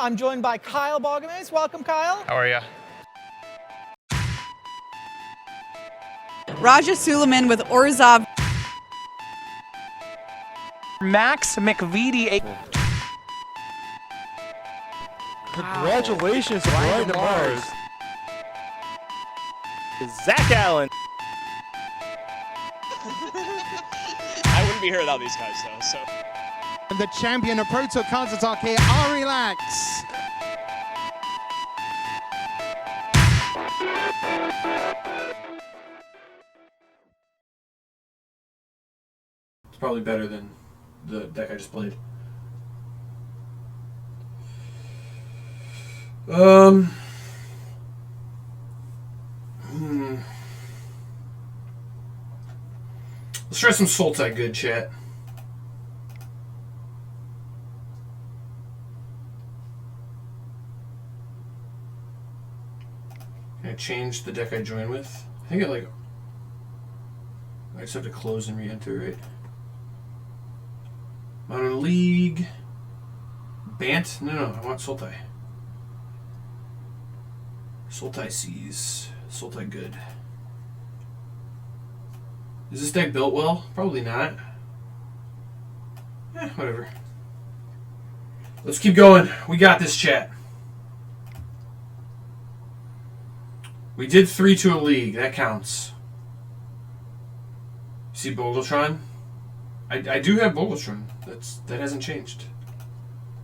I'm joined by Kyle Balgames. Welcome, Kyle. How are you? Raja Suleiman with Orzov. Max McVitie. Congratulations, Brian DeMars. Zach Allen. I wouldn't be here without these guys, though. So. And the champion of Proto counter-attack here, Ari Lax. It's probably better than the deck I just played. Let's try some Sultai good, chat. Can I change the deck I join with? I think I just have to close and re-enter, right? Modern League. Bant? No, I want Sultai. Sultai sees. Sultai good. Is this deck built well? Probably not. Whatever. Let's keep going. We got this, chat. We did 3 to a league. That counts. See Bogotron? I do have Bogotron. That hasn't changed.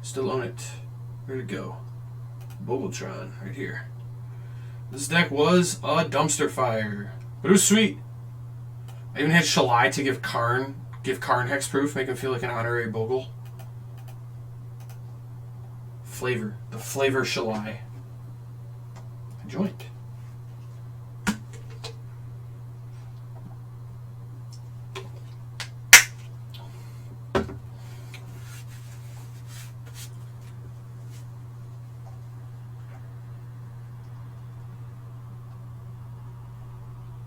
Still own it. Where'd it go? Bogotron, right here. This deck was a dumpster fire, but it was sweet. I even had Sultai to give Karn hexproof, make him feel like an honorary Bogle. Flavor. The flavor Sultai. I joined.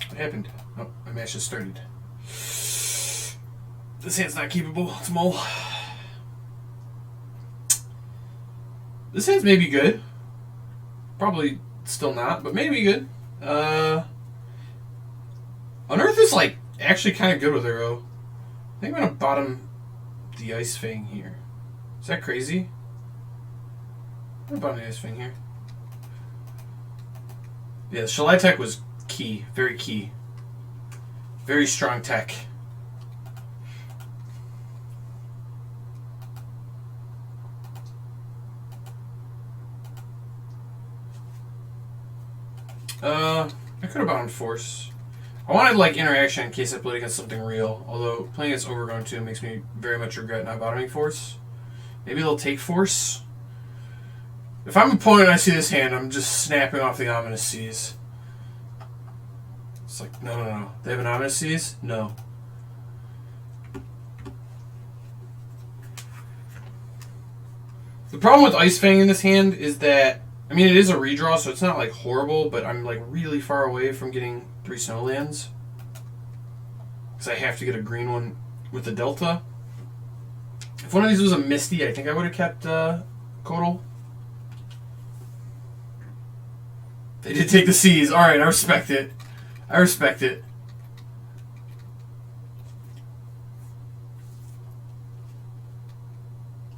What happened? Oh, my match just started. This hand's not keepable. It's mole. This hand's maybe good. Probably still not, but maybe good. Unearth is actually kind of good with Arrow. I think I'm gonna bottom the Ice Fang here. Is that crazy? I'm gonna bottom the Ice Fang here. Yeah, the Sultai tech was key. Very key. Very strong tech. I could have bottomed Force. I wanted interaction in case I played against something real. Although playing against Overgrown 2 makes me very much regret not bottoming Force. Maybe they'll take Force. If I'm an opponent and I see this hand, I'm just snapping off the Ominous Seas. It's like, no. They have an Ominous Seas? No. The problem with Ice Fang in this hand is that, I mean, it is a redraw, so it's not horrible, but I'm really far away from getting 3 Snowlands. Because I have to get a green one with the Delta. If one of these was a Misty, I think I would have kept Kodal. They did take the Seas. Alright, I respect it. I respect it.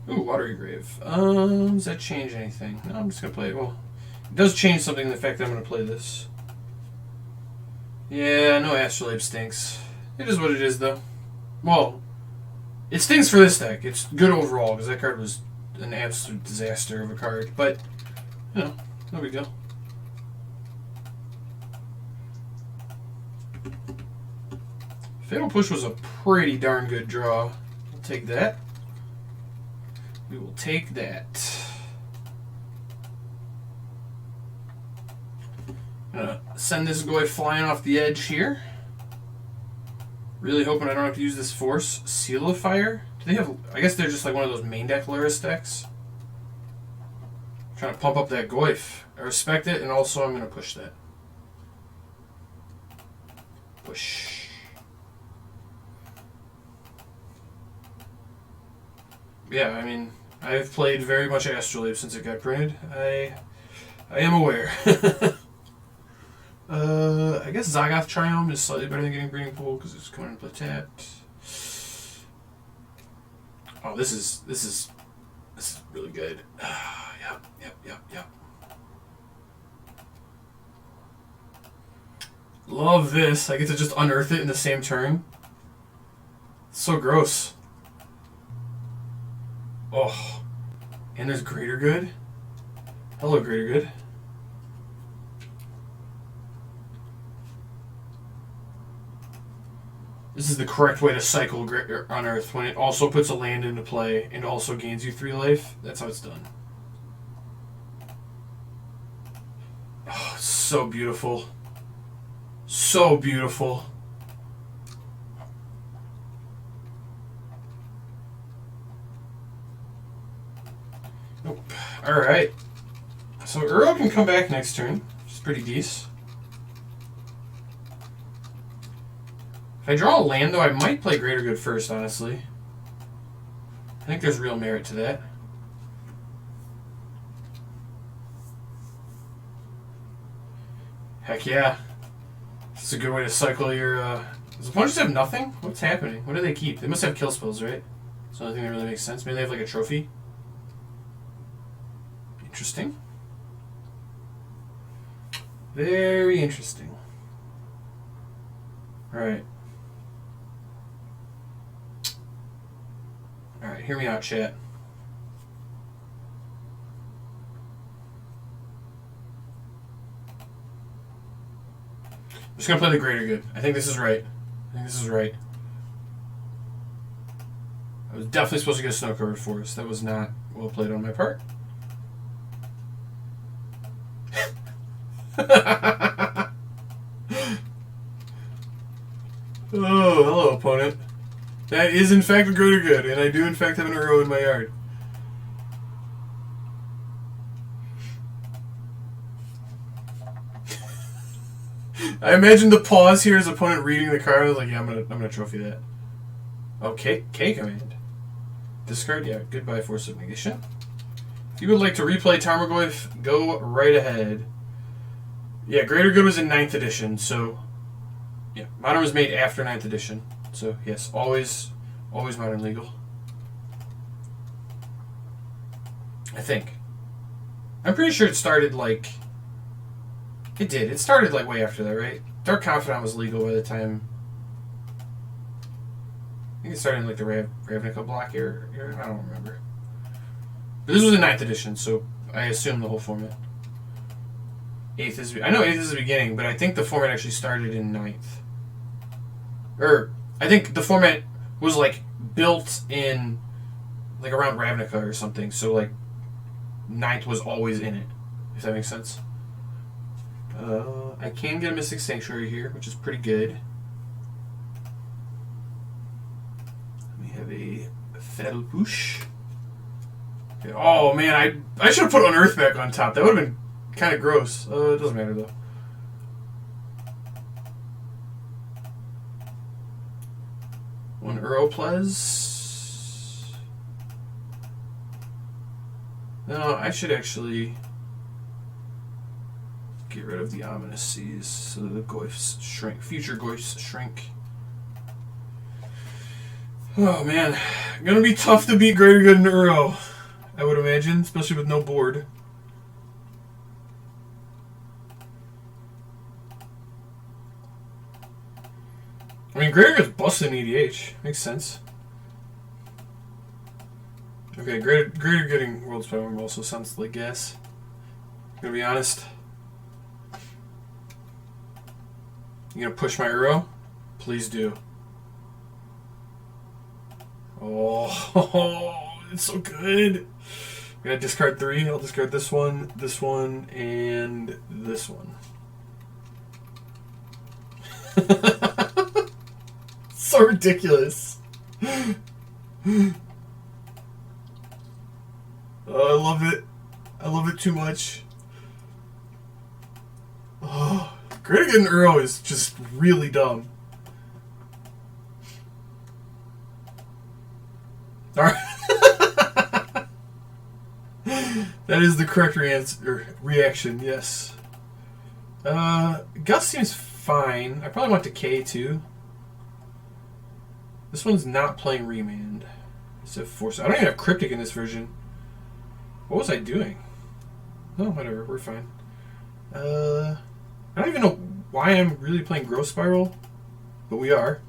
Ooh, Watery Grave. Does that change anything? No, I'm just going to play it. Well, it does change something in the fact that I'm going to play this. Yeah, no Astrolabe stinks. It is what it is, though. Well, it stinks for this deck. It's good overall, because that card was an absolute disaster of a card. But, no big deal. Fatal Push was a pretty darn good draw. We'll take that. We will take that. Send this guy flying off the edge here. Really hoping I don't have to use this Force. Seal of Fire? Do they have... I guess they're just one of those main deck Luris decks. Trying to pump up that Goyf. I respect it, and also I'm going to push that. Push. Yeah, I mean, I've played very much Astrolabe since it got printed. I am aware. I guess Zagoth Triumph is slightly better than getting Breeding Pool because it's coming into play tapped. Oh, this is really good. Yep. Love this. I get to just unearth it in the same turn. It's so gross. Oh. And there's Greater Good. Hello, Greater Good. This is the correct way to cycle Unearth when it also puts a land into play and also gains you 3 life. That's how it's done. Oh, it's so beautiful. So beautiful. Nope. Alright. So Uro can come back next turn, which is pretty decent. If I draw a land, though, I might play Greater Good first, honestly. I think there's real merit to that. Heck yeah. It's a good way to cycle your... Does opponents have nothing? What's happening? What do they keep? They must have kill spells, right? That's the only thing that really makes sense. Maybe they have, like, a trophy. Interesting. Very interesting. Alright. Alright, hear me out, chat. I'm just going to play the Greater Good. I think this is right. I was definitely supposed to get a snow-covered forest. That was not well played on my part. Oh, hello, opponent. That is, in fact, a Greater Good, and I do, in fact, have an Uro in my yard. I imagine the pause here as opponent reading the card. I was like, yeah, I'm gonna trophy that. Okay, K command. Discard, yeah, goodbye, Force of Negation. If you would like to replay Tarmogoyf, go right ahead. Yeah, Greater Good was in 9th edition, so... Yeah, Modern was made after 9th edition. So, yes, always Modern legal. I think. I'm pretty sure it started, like... It did. It started, like, way after that, right? Dark Confidant was legal by the time... I think it started in, like, the Ravnica block era. I don't remember. But this was in 9th edition, so I assume the whole format. 8th is... I know 8th is the beginning, but I think the format actually started in 9th. I think the format was, like, built in, like, around Ravnica or something, so, like, 9th was always in it, if that makes sense. I can get a Mystic Sanctuary here, which is pretty good. We have a Fatal Push. Okay. Oh, man, I should have put Unearth back on top. That would have been kind of gross. It doesn't matter, though. One Uroples. No, I should actually get rid of the Ominous Seas so that the Goyfs shrink. Future Goyfs shrink. Oh man, gonna be tough to beat Greater Good in Uro, I would imagine, especially with no board. I mean, Greater Good's busting EDH. Makes sense. Okay, Greater Good World Spellworm also sounds like gas. Gonna be honest. You gonna push my Uro? Please do. Oh, it's so good. We gotta discard 3. I'll discard this one, and this one. So ridiculous. Oh, I love it. I love it too much. Oh, Greater Good in Uro is just really dumb. Alright. That is the correct reaction, yes. Gus seems fine. I probably want to K too. This one's not playing Remand. It's a Force. I don't even have Cryptic in this version. What was I doing? Oh, whatever. We're fine. I don't even know why I'm really playing Growth Spiral, but we are.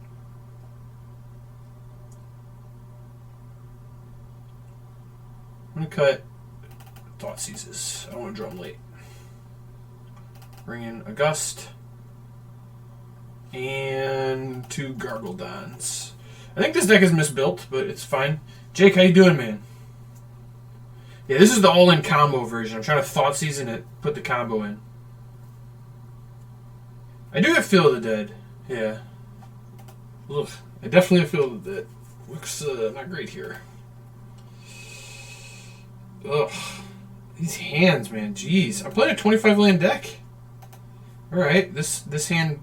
I'm going to cut Thought Seizes. I don't want to draw them late. Bring in a Gust. And 2 Gargledons. I think this deck is misbuilt, but it's fine. Jake, how you doing, man? Yeah, this is the all-in combo version. I'm trying to Thought Season it, put the combo in. I do have Feel of the Dead. Yeah. Ugh, I definitely have Feel of the Dead. Looks not great here. Ugh. These hands, man. Jeez. I'm playing a 25 land deck. Alright, this hand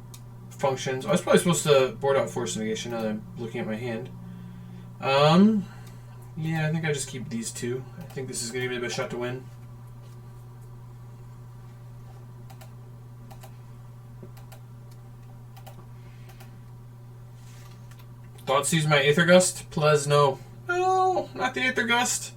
functions. I was probably supposed to board out Force Negation now that I'm looking at my hand. Yeah, I think I just keep these two. I think this is going to give me the best shot to win. Thought Seize my Aether Gust? Please no. No, not the Aether Gust.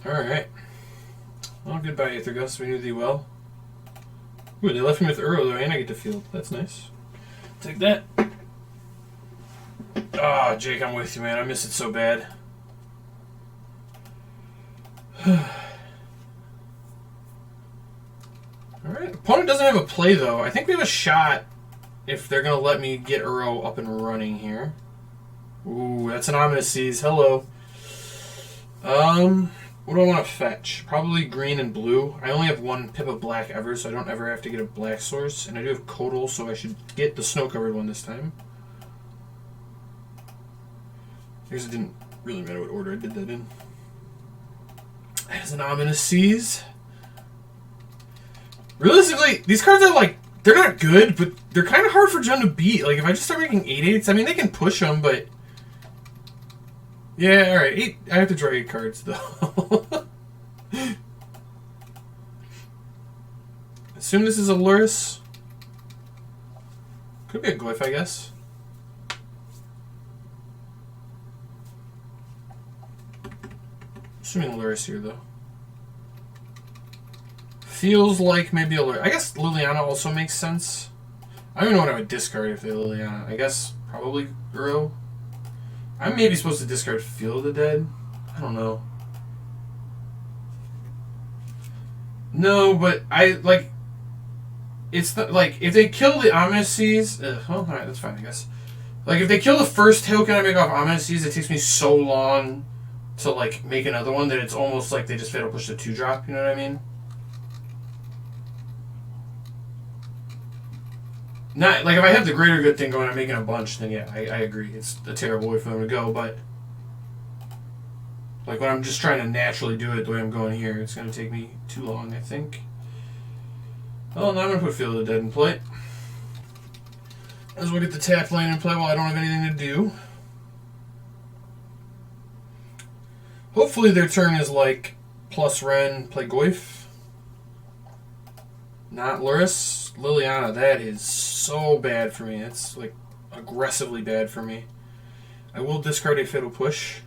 Alright. Well, goodbye, Aether Gust. We knew thee well. Ooh, they left me with Uro, though, and I get to field. That's nice. Take that. Ah, oh, Jake, I'm with you, man. I miss it so bad. Alright. Opponent doesn't have a play, though. I think we have a shot if they're going to let me get Uro up and running here. Ooh, that's an Ominous Seize. Hello. What do I want to fetch? Probably green and blue. I only have 1 pip of black ever, so I don't ever have to get a black source. And I do have Codal, so I should get the snow-covered one this time. I guess it didn't really matter what order I did that in. As an Ominous Seize. Realistically, these cards are like, they're not good, but they're kind of hard for Jun to beat. Like, if I just start making 8/8s, I mean, they can push them, but... Yeah, alright. I have to draw 8 cards, though. Assume this is a Luris. Could be a Glyph, I guess. Assuming Luris here, though. Feels like maybe a Luris. I guess Liliana also makes sense. I don't even know what I would discard if they Liliana. I guess probably Uro. I'm maybe supposed to discard Feel of the Dead. I don't know. No, but I like. It's not like if they kill the Ominous Seize. Well, alright, that's fine, I guess. Like if they kill the first token I make off Ominous Seize, it takes me so long to like make another one that it's almost like they just fatal push the 2-drop. You know what I mean? Not like if I have the greater good thing going, I'm making a bunch. Then yeah, I agree. It's a terrible way for them to go. But like when I'm just trying to naturally do it the way I'm going here, it's going to take me too long, I think. Well, now I'm going to put Feel of the Dead in play. As well get the tap lane in play while I don't have anything to do. Hopefully their turn is like plus Ren, play Goyf. Not Luris. Liliana, that is so bad for me. It's like aggressively bad for me. I will discard a Fatal Push.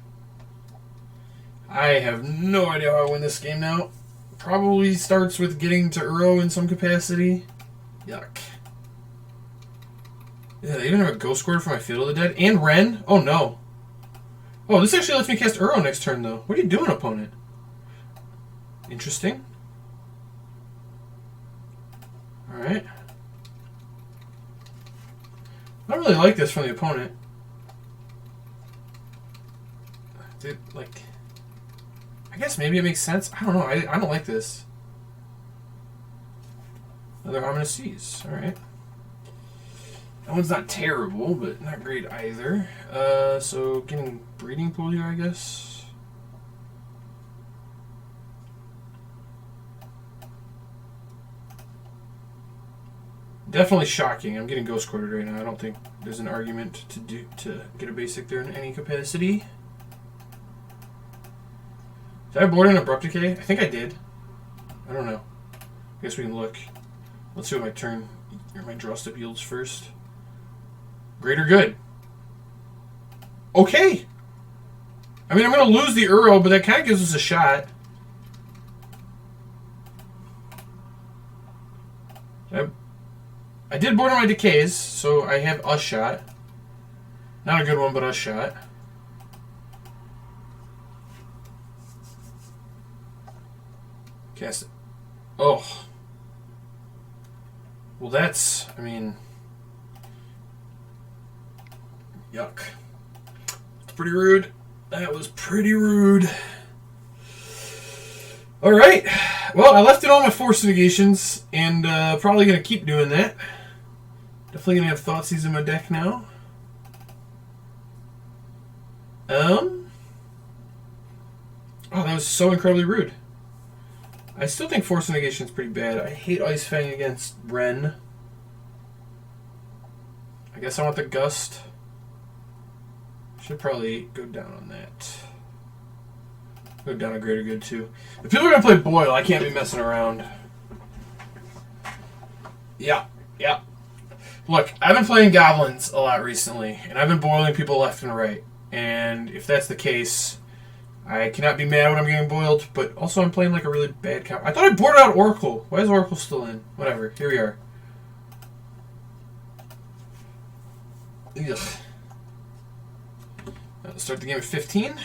I have no idea how I win this game now. Probably starts with getting to Uro in some capacity. Yuck. Yeah, they even have a Ghost Squirter for my Field of the Dead. And Ren? Oh no. Oh, this actually lets me cast Uro next turn though. What are you doing, opponent? Interesting. Alright. I don't really like this from the opponent. Dude, like... I guess maybe it makes sense. I don't know. I don't like this. Another Ominous Seize. Alright. That one's not terrible, but not great either. So getting Breeding Pool here, I guess. Definitely shocking. I'm getting ghost quartered right now. I don't think there's an argument to get a basic there in any capacity. Did I board in Abrupt Decay? I think I did. I don't know. I guess we can look. Let's see what my turn or my draw step yields first. Great or good? Okay. I mean, I'm going to lose the Uro, but that kind of gives us a shot. I did board on my decays, so I have a shot. Not a good one, but a shot. Cast it. Oh. Well, that's, I mean, yuck. It's pretty rude. That was pretty rude. All right. Well, I left in all my force negations, and probably going to keep doing that. Definitely going to have Thoughtseize in my deck now. Oh, that was so incredibly rude. I still think Force Negation is pretty bad. I hate Ice Fang against Ren. I guess I want the Gust. Should probably go down on that. Go down a Greater Good, too. If people are going to play Boil, I can't be messing around. Yeah. Look, I've been playing Goblins a lot recently, and I've been boiling people left and right. And if that's the case, I cannot be mad when I'm getting boiled, but also I'm playing like a really bad comp. I thought I boarded out Oracle. Why is Oracle still in? Whatever. Here we are. Ugh. Let's start the game at 15.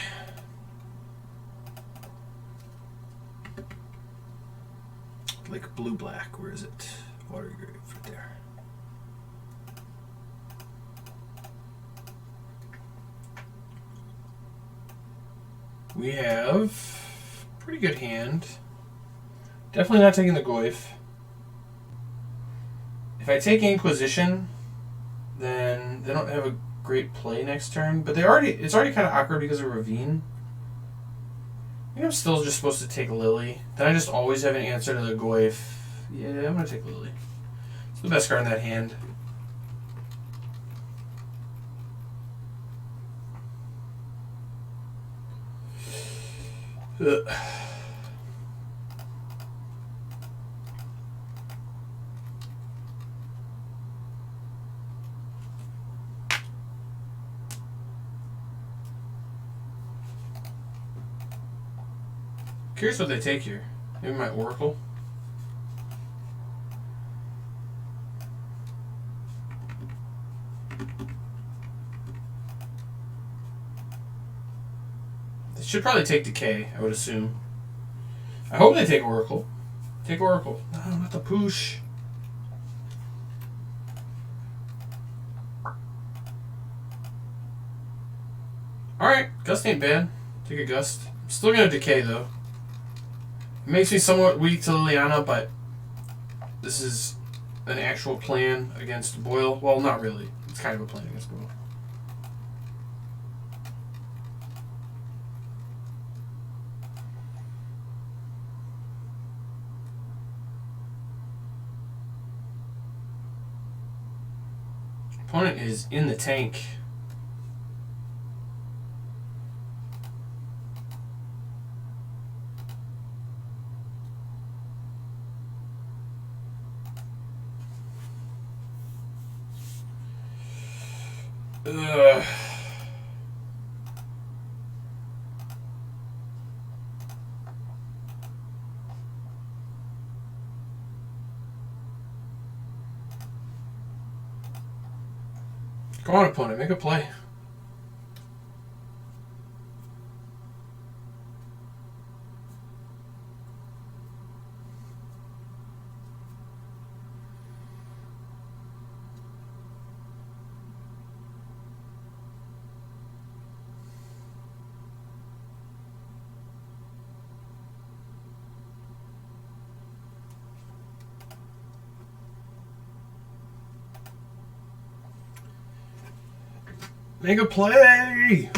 Like blue-black. Where is it? Watery Grave right there. We have pretty good hand. Definitely not taking the Goyf. If I take Inquisition, then they don't have a great play next turn. But it's already kind of awkward because of Ravine. I think I'm still just supposed to take Lily. Then I just always have an answer to the Goyf. Yeah, I'm going to take Lily. It's the best card in that hand. Curious what they take here. Maybe my Oracle. They should probably take Decay, I would assume. I hope they take Oracle. Take Oracle. No, not the Poosh. Alright, Gust ain't bad. Take a Gust. I'm still gonna Decay though. It makes me somewhat weak to Liliana, but this is an actual plan against Boil. Well, not really. It's kind of a plan against Boil. Opponent is in the tank. Ugh. Go on, opponent, make a play. Make a play!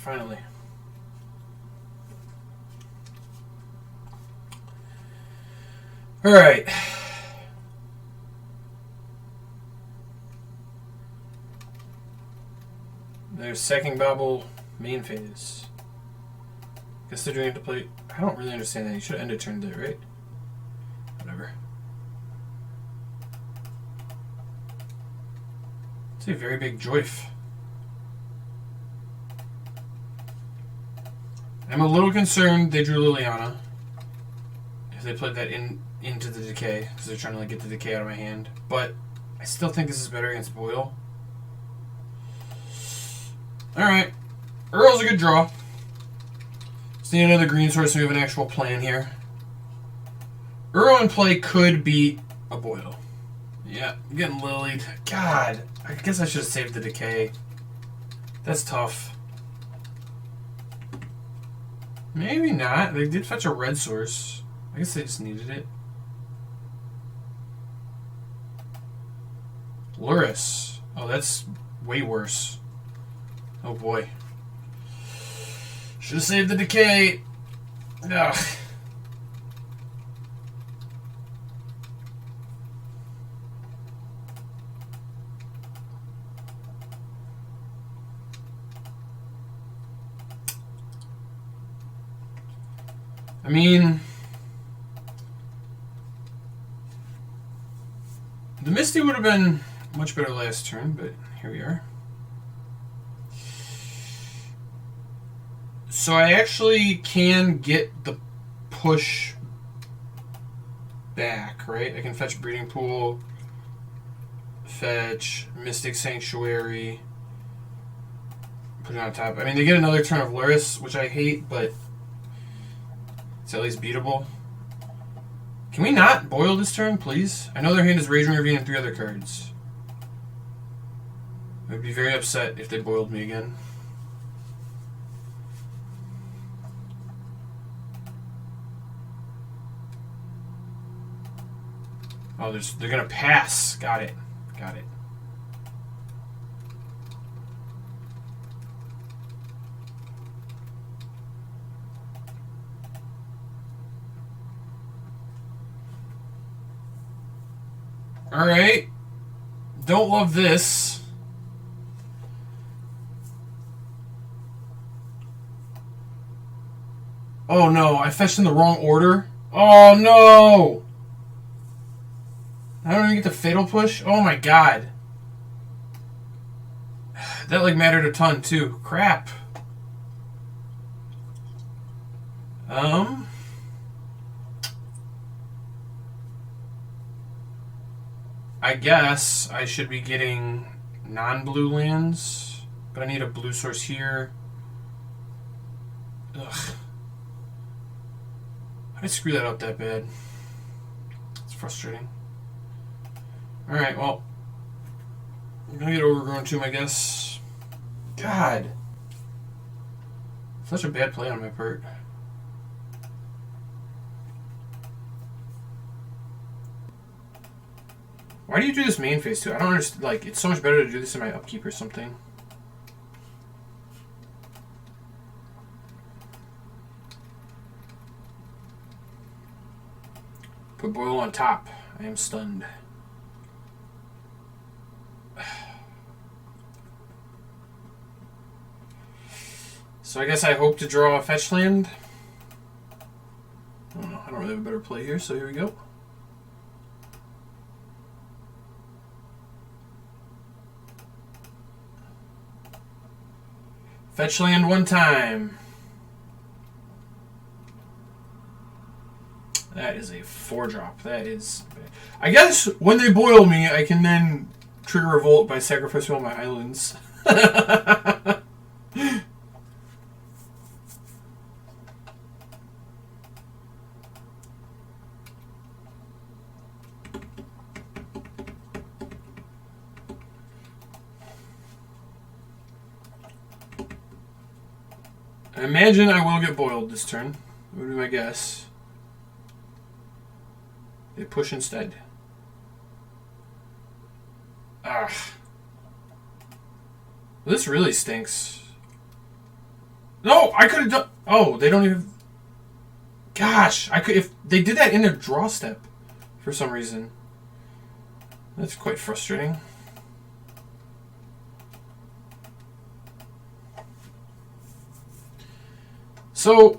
finally. Alright. There's second bobble main phase. Guess they're doing it to play. I don't really understand that. You should have ended turn there, right? Whatever. It's a very big joif. I'm a little concerned they drew Liliana. If they played that into the decay, because they're trying to like get the decay out of my hand. But I still think this is better against Boyle. Alright. Earl's a good draw. Just need another green source so we have an actual plan here. Earl in play could beat a Boyle. Yeah, I'm getting lilied. God, I guess I should have saved the decay. That's tough. Maybe not. They did fetch a red source. I guess they just needed it. Luris. Oh, that's way worse. Oh boy. Should have saved the decay. Ugh. I mean, the Misty would have been much better last turn, but here we are. So I actually can get the push back, right? I can fetch Breeding Pool, fetch Mystic Sanctuary, put it on top. I mean, they get another turn of Luris, which I hate, but it's at least beatable. Can we not boil this turn, please? I know their hand is Raging Ravine and 3 other cards. I'd be very upset if they boiled me again. Oh, they're gonna pass. Got it. Got it. All right. Don't love this. Oh no, I fetched in the wrong order. Oh no! I don't even get the fatal push. Oh my god. That like mattered a ton too. Crap. I guess I should be getting non-blue lands, but I need a blue source here. Ugh. How did I screw that up that bad? It's frustrating. Alright, well, I'm gonna get Overgrown Tomb, I guess. God. Such a bad play on my part. Why do you do this main phase too? I don't understand. Like, it's so much better to do this in my upkeep or something. Put Boyle on top. I am stunned. So I guess I hope to draw a fetch land. I don't know. I don't really have a better play here, so here we go. Fetch land one time. That is a 4-drop. That is bad. I guess when they boil me, I can then trigger Revolt by sacrificing all my islands. I imagine I will get boiled this turn. That would be my guess. They push instead. Ah. This really stinks. No, I could have done... Oh, they don't even... Gosh, I could... If they did that in their draw step for some reason. That's quite frustrating. So,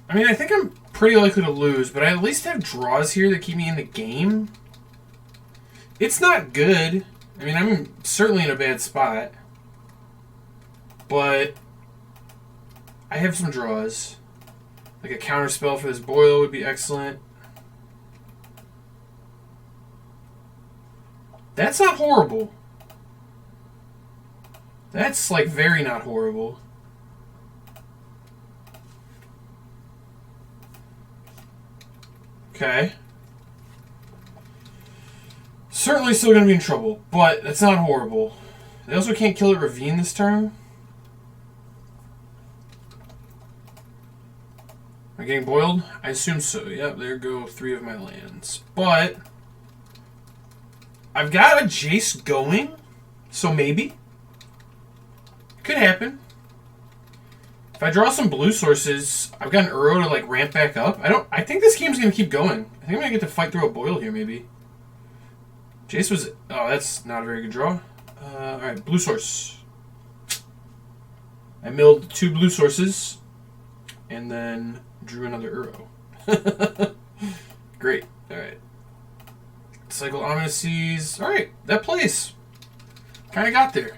I mean, I think I'm pretty likely to lose, but I at least have draws here that keep me in the game. It's not good. I mean, I'm certainly in a bad spot. But I have some draws. Like a counter spell for this boil would be excellent. That's not horrible. That's like very not horrible. Okay. Certainly still going to be in trouble, but that's not horrible. They also can't kill a Ravine this turn. Am I getting boiled? I assume so. Yep, there go 3 of my lands. But I've got a Jace going, so maybe. Could happen. If I draw some blue sources, I've got an Uro to like ramp back up. I think this game's gonna keep going. I think I'm gonna get to fight through a boil here, maybe. Jace was... Oh, that's not a very good draw. Alright, blue source. I milled 2 blue sources. And then drew another Uro. Great. Alright. Cycle Ominous Seas. Alright, that plays. Kinda got there.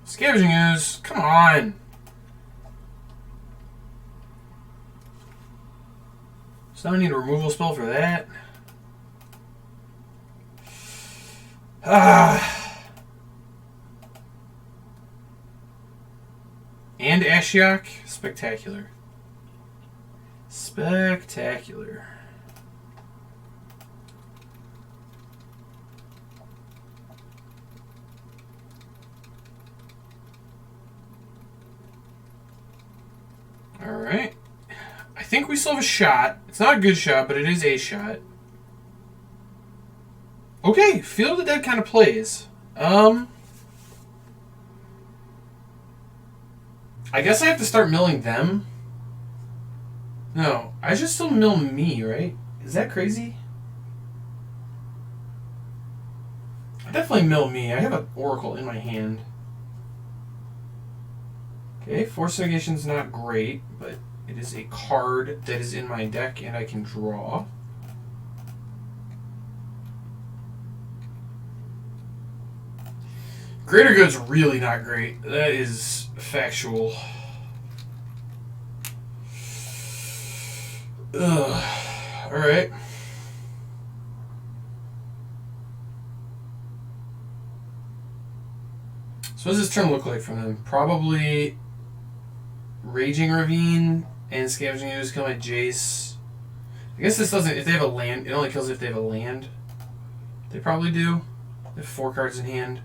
Scavenging Ooze, come on. So now I need a removal spell for that. And Ashiok, spectacular. Spectacular. Alright. I think we still have a shot. It's not a good shot, but it is a shot. Okay, Field of the Dead kind of plays. I guess I have to start milling them. No, I should still mill me, right? Is that crazy? I definitely mill me. I have an Oracle in my hand. Okay, Force Negation's not great, but it is a card that is in my deck and I can draw. Greater Good's really not great. That is factual. Ugh. Alright. So what does this turn look like from them? Probably Raging Ravine and Scavenging Ooze kill my Jace. I guess this doesn't... If they have a land... It only kills if they have a land. They probably do. They have 4 cards in hand.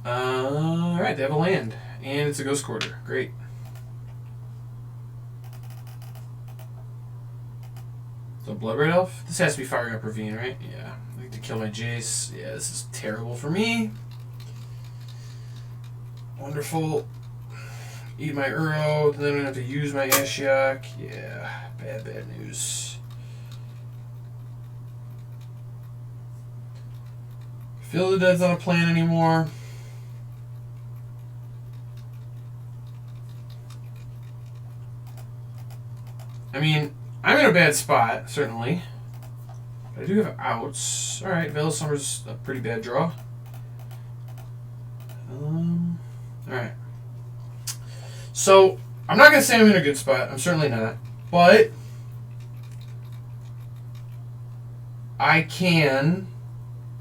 Alright, they have a land. And it's a Ghost Quarter. Great. So Blood Red Elf? This has to be firing up Ravine, right? Yeah. I need to kill my Jace. Yeah, this is terrible for me. Wonderful. Eat my Uro. Then I'm going to have to use my Ashiok. Yeah. Bad, bad news. Field of the Dead's not a plan anymore. I mean, I'm in a bad spot, certainly. But I do have outs. Alright, Veil of Summer's a pretty bad draw. Alright. So, I'm not going to say I'm in a good spot. I'm certainly not. But I can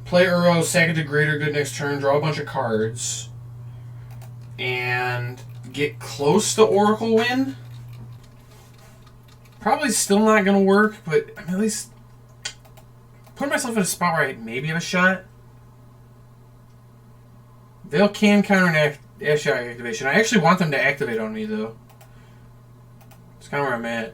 play Uro, sack it to Greater Good next turn, draw a bunch of cards, and get close to Oracle win. Probably still not going to work, but I'm at least putting myself in a spot where I maybe have a shot. Veil can counter an Ashiok activation. I actually want them to activate on me, though. It's kind of where I'm at.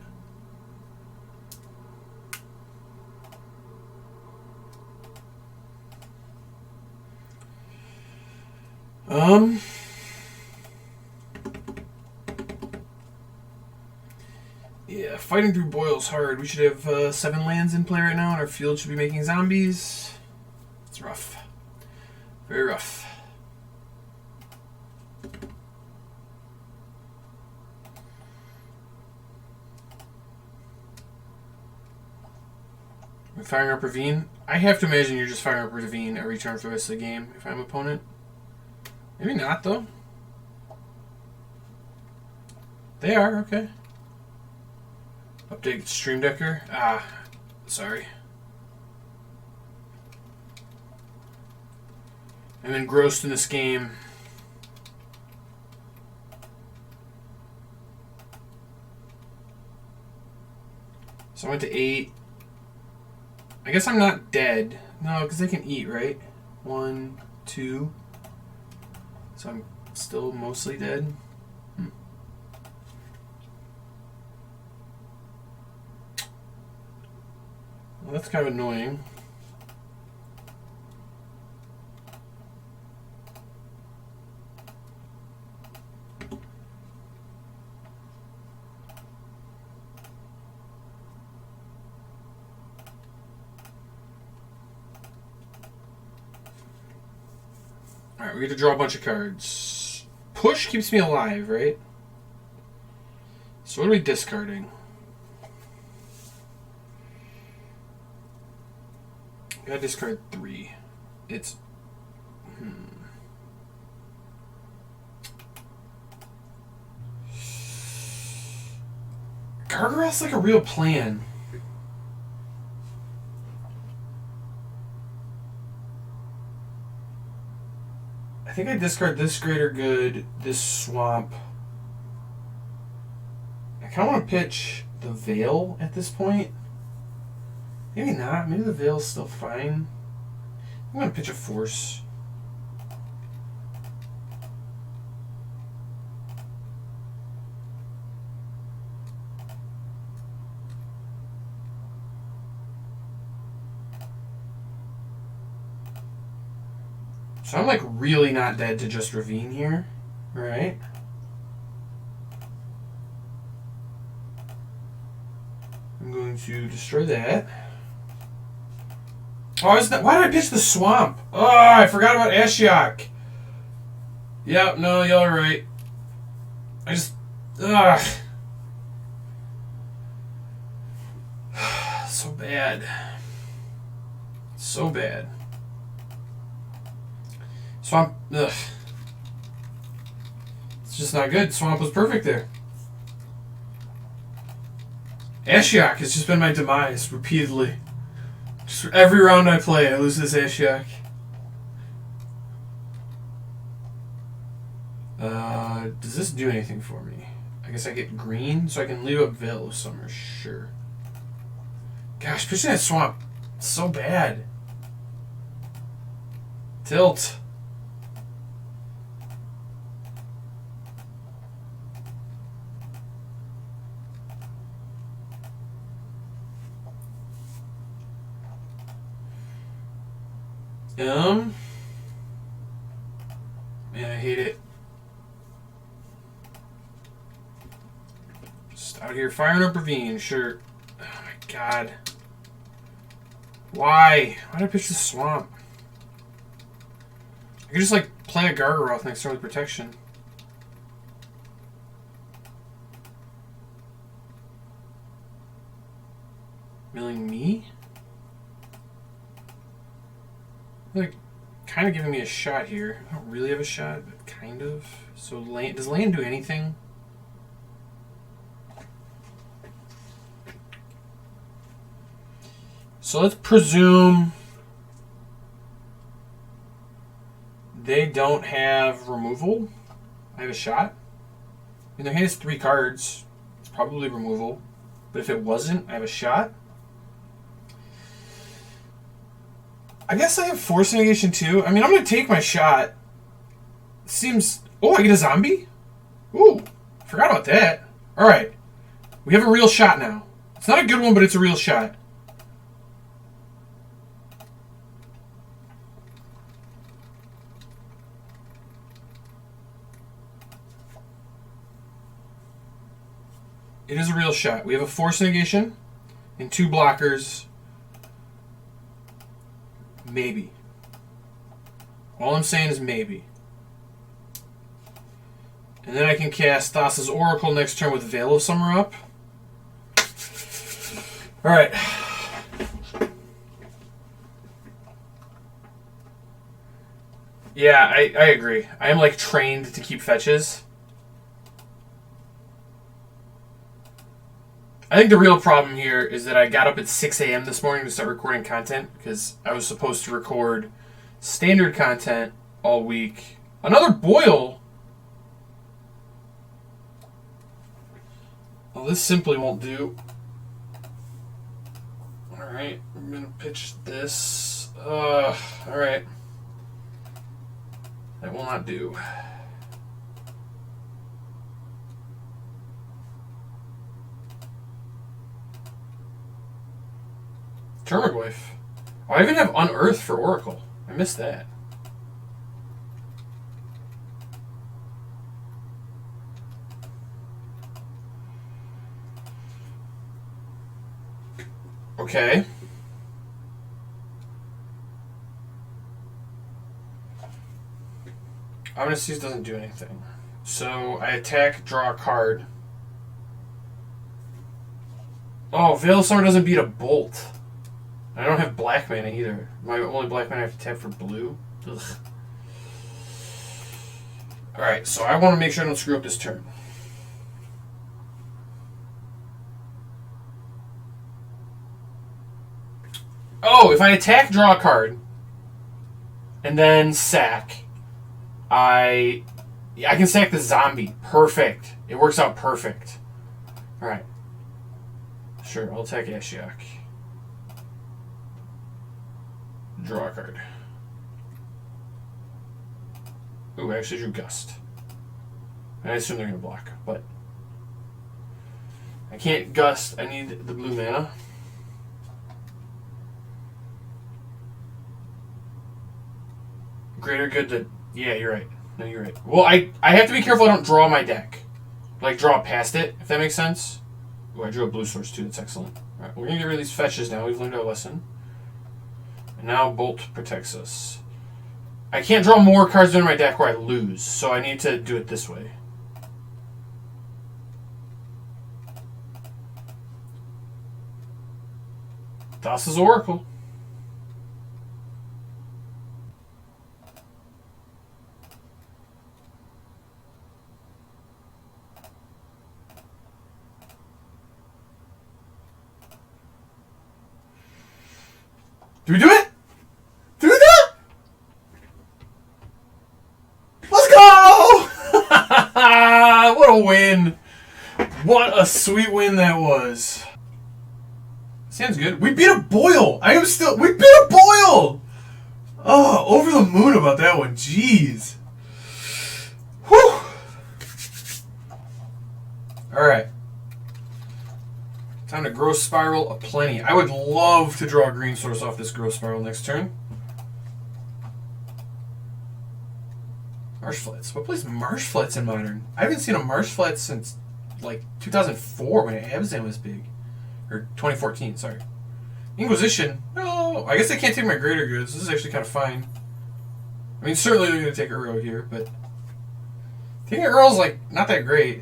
Yeah, fighting through Boyle's hard. We should have 7 lands in play right now, and our field should be making zombies. It's rough. Very rough. We're firing up Ravine. I have to imagine you're just firing up Ravine every turn for the rest of the game if I'm opponent. Maybe not, though. They are, okay. Update Stream Decker. Ah, sorry. I'm engrossed in this game. So I went to 8. I guess I'm not dead. No, because I can eat, right? 1, 2. So I'm still mostly dead. Well, that's kind of annoying. Alright, we get to draw a bunch of cards. Push keeps me alive, right? So what are we discarding? Gotta discard 3. It's... Gargoyle's like a real plan. I think I discard this Greater Good, this Swamp. I kind of want to pitch the Veil at this point. Maybe not. Maybe the Veil's still fine. I'm going to pitch a Force. So I'm like really not dead to just Ravine here, right? I'm going to destroy that. Oh, why did I pitch the Swamp? Oh, I forgot about Ashiok. Yep, no, y'all are right. I just... Ugh. So bad. So bad. Swamp, ugh. It's just not good. Swamp was perfect there. Ashiok has just been my demise repeatedly. Just every round I play, I lose this Ashiok. Does this do anything for me? I guess I get green, so I can leave up Veil of Summer, sure. Gosh, pitching that Swamp, so bad. Tilt. Man, I hate it. Just out here firing up Ravine, sure. Oh my god. Why? Why did I pitch the Swamp? I could just like play a Gargaroth next turn with protection. Milling me? Like, kind of giving me a shot here. I don't really have a shot, but kind of. So, land, does land do anything? So, let's presume they don't have removal. I have a shot. I mean, their hand has 3 cards. It's probably removal. But if it wasn't, I have a shot. I guess I have Force Negation too. I mean, I'm going to take my shot. Seems... Oh, I get a zombie? Ooh, forgot about that. Alright. We have a real shot now. It's not a good one, but it's a real shot. It is a real shot. We have a force negation and 2 blockers. Maybe. All I'm saying is maybe. And then I can cast Thassa's Oracle next turn with Veil of Summer up. Alright. Yeah, I agree. I am like trained to keep fetches. I think the real problem here is that I got up at 6 a.m. this morning to start recording content because I was supposed to record standard content all week. Another boil? Well, this simply won't do. Alright, I'm going to pitch this. Alright. That will not do. Termaglyph. Oh, I even have Unearth for Oracle. I missed that. Okay. Omniscience doesn't do anything. So I attack, draw a card. Oh, Veil of Summer doesn't beat a Bolt. I don't have black mana either. My only black mana I have to tap for blue. Ugh. Alright, so I want to make sure I don't screw up this turn. Oh, if I attack, draw a card, and then sack, I can sack the zombie. Perfect. It works out perfect. Alright. Sure, I'll attack Ashiok. Draw a card. Ooh, I actually drew Gust. I assume they're going to block, but I can't Gust. I need the blue mana. Greater good to... Yeah, you're right. No, you're right. Well, I have to be careful I don't draw my deck. Like, draw past it, if that makes sense. Ooh, I drew a blue source, too. That's excellent. Alright, we're going to get rid of these fetches now. We've learned our lesson. And now Bolt protects us. I can't draw more cards in my deck where I lose, so I need to do it this way. Thassa's Oracle. Do we do it? Do we do it? Let's go! What a win. What a sweet win that was. Sounds good. We beat a boil. We beat a boil! Oh, over the moon about that one. Jeez. Whew. Alright. Time to Growth Spiral aplenty. I would love to draw a green source off this Growth Spiral next turn. Marsh Flats. What plays Marsh Flats in Modern? I haven't seen a Marsh Flats since, like, 2004 when Abzan was big. Or 2014, sorry. Inquisition. No, I guess they can't take my Greater Goods. This is actually kind of fine. I mean, certainly they're going to take Uro here, but... taking Uro's, like, not that great.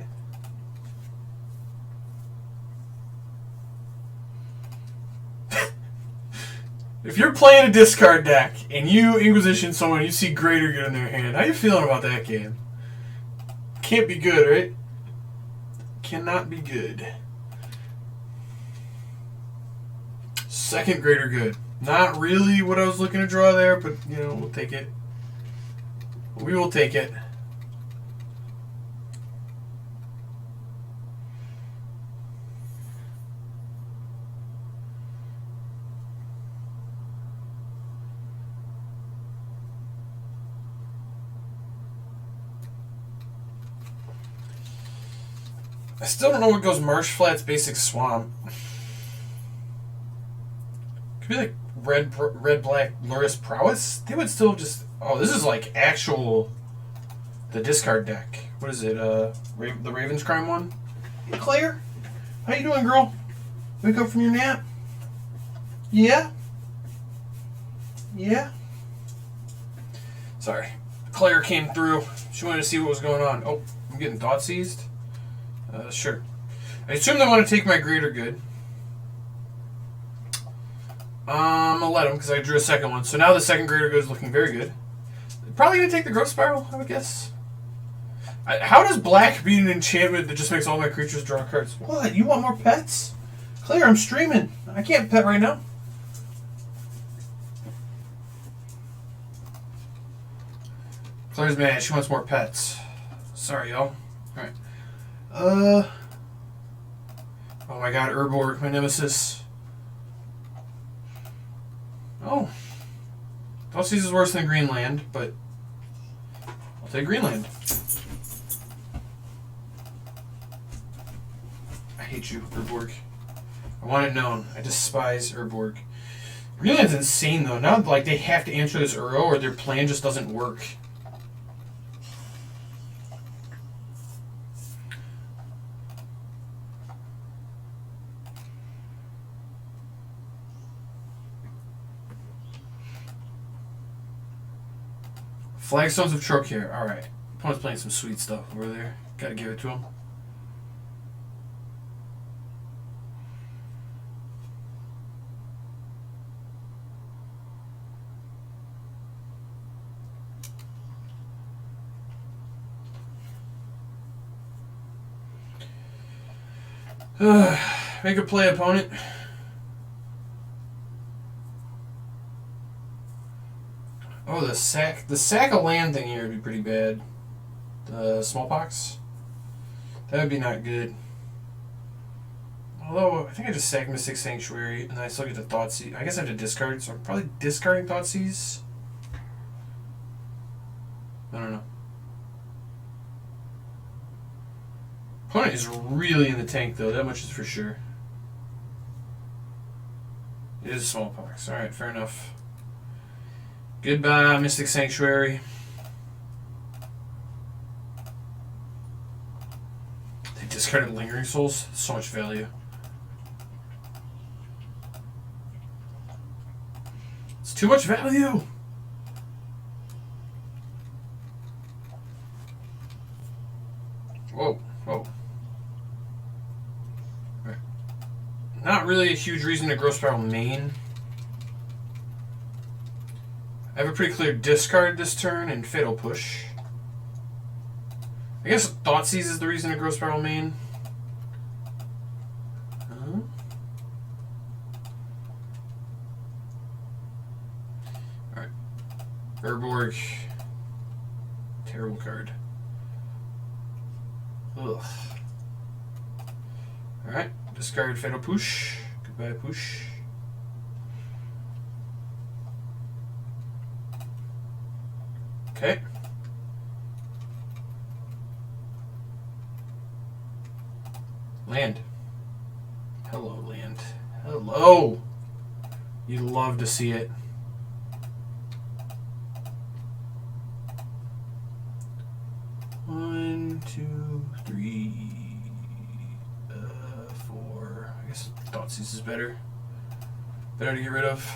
If you're playing a discard deck and you Inquisition someone, you see Greater Good in their hand, how you feeling about that game? Can't be good, right? Cannot be good. Second Greater Good. Not really what I was looking to draw there, but, you know, we'll take it. We will take it. I still don't know what goes Marsh Flats Basic Swamp. Could be like red black Luris Prowess. They would still just. Oh, this is like actual. The discard deck. What is it? The Raven's Crime one. Hey Claire, how you doing, girl? Wake up from your nap? Yeah. Yeah. Sorry, Claire came through. She wanted to see what was going on. Oh, I'm getting thought seized. Sure. I assume they want to take my greater good. I'm gonna let them because I drew a second one. So now the second greater good is looking very good. Probably gonna take the growth spiral, I would guess. How does black beat an enchantment that just makes all my creatures draw cards? What? You want more pets? Claire, I'm streaming. I can't pet right now. Claire's mad. She wants more pets. Sorry, y'all. Alright. Oh my god, Urborg, my nemesis. Oh. Thoughtseize is worse than Greenland, but I'll take Greenland. I hate you, Urborg. I want it known. I despise Urborg. Greenland's insane, though. Now, like, they have to answer this Uro, or their plan just doesn't work. Flagstones of Trocare. Alright. Opponent's playing some sweet stuff over there. Gotta give it to him. Make a play, opponent. Oh, the sack of land thing here would be pretty bad. The smallpox. That would be not good. Although, I think I just sack Mystic Sanctuary, and then I still get the Thoughtseize. I guess I have to discard, so I'm probably discarding Thoughtseize. I don't know. Opponent is really in the tank, though. That much is for sure. It is smallpox. Alright, fair enough. Goodbye, Mystic Sanctuary. They discarded Lingering Souls. So much value. It's too much value! Whoa, whoa. Right. Not really a huge reason to Growth Spiral main. I have a pretty clear discard this turn and Fatal Push. I guess Thoughtseize is the reason to Growth Spiral main. Alright. Urborg. Terrible card. Ugh. Alright. Discard Fatal Push. Goodbye, Push. Okay. Land. Hello, land. Hello! You'd love to see it. One, two, three, 4. I guess Thoughtseize is better. Better to get rid of.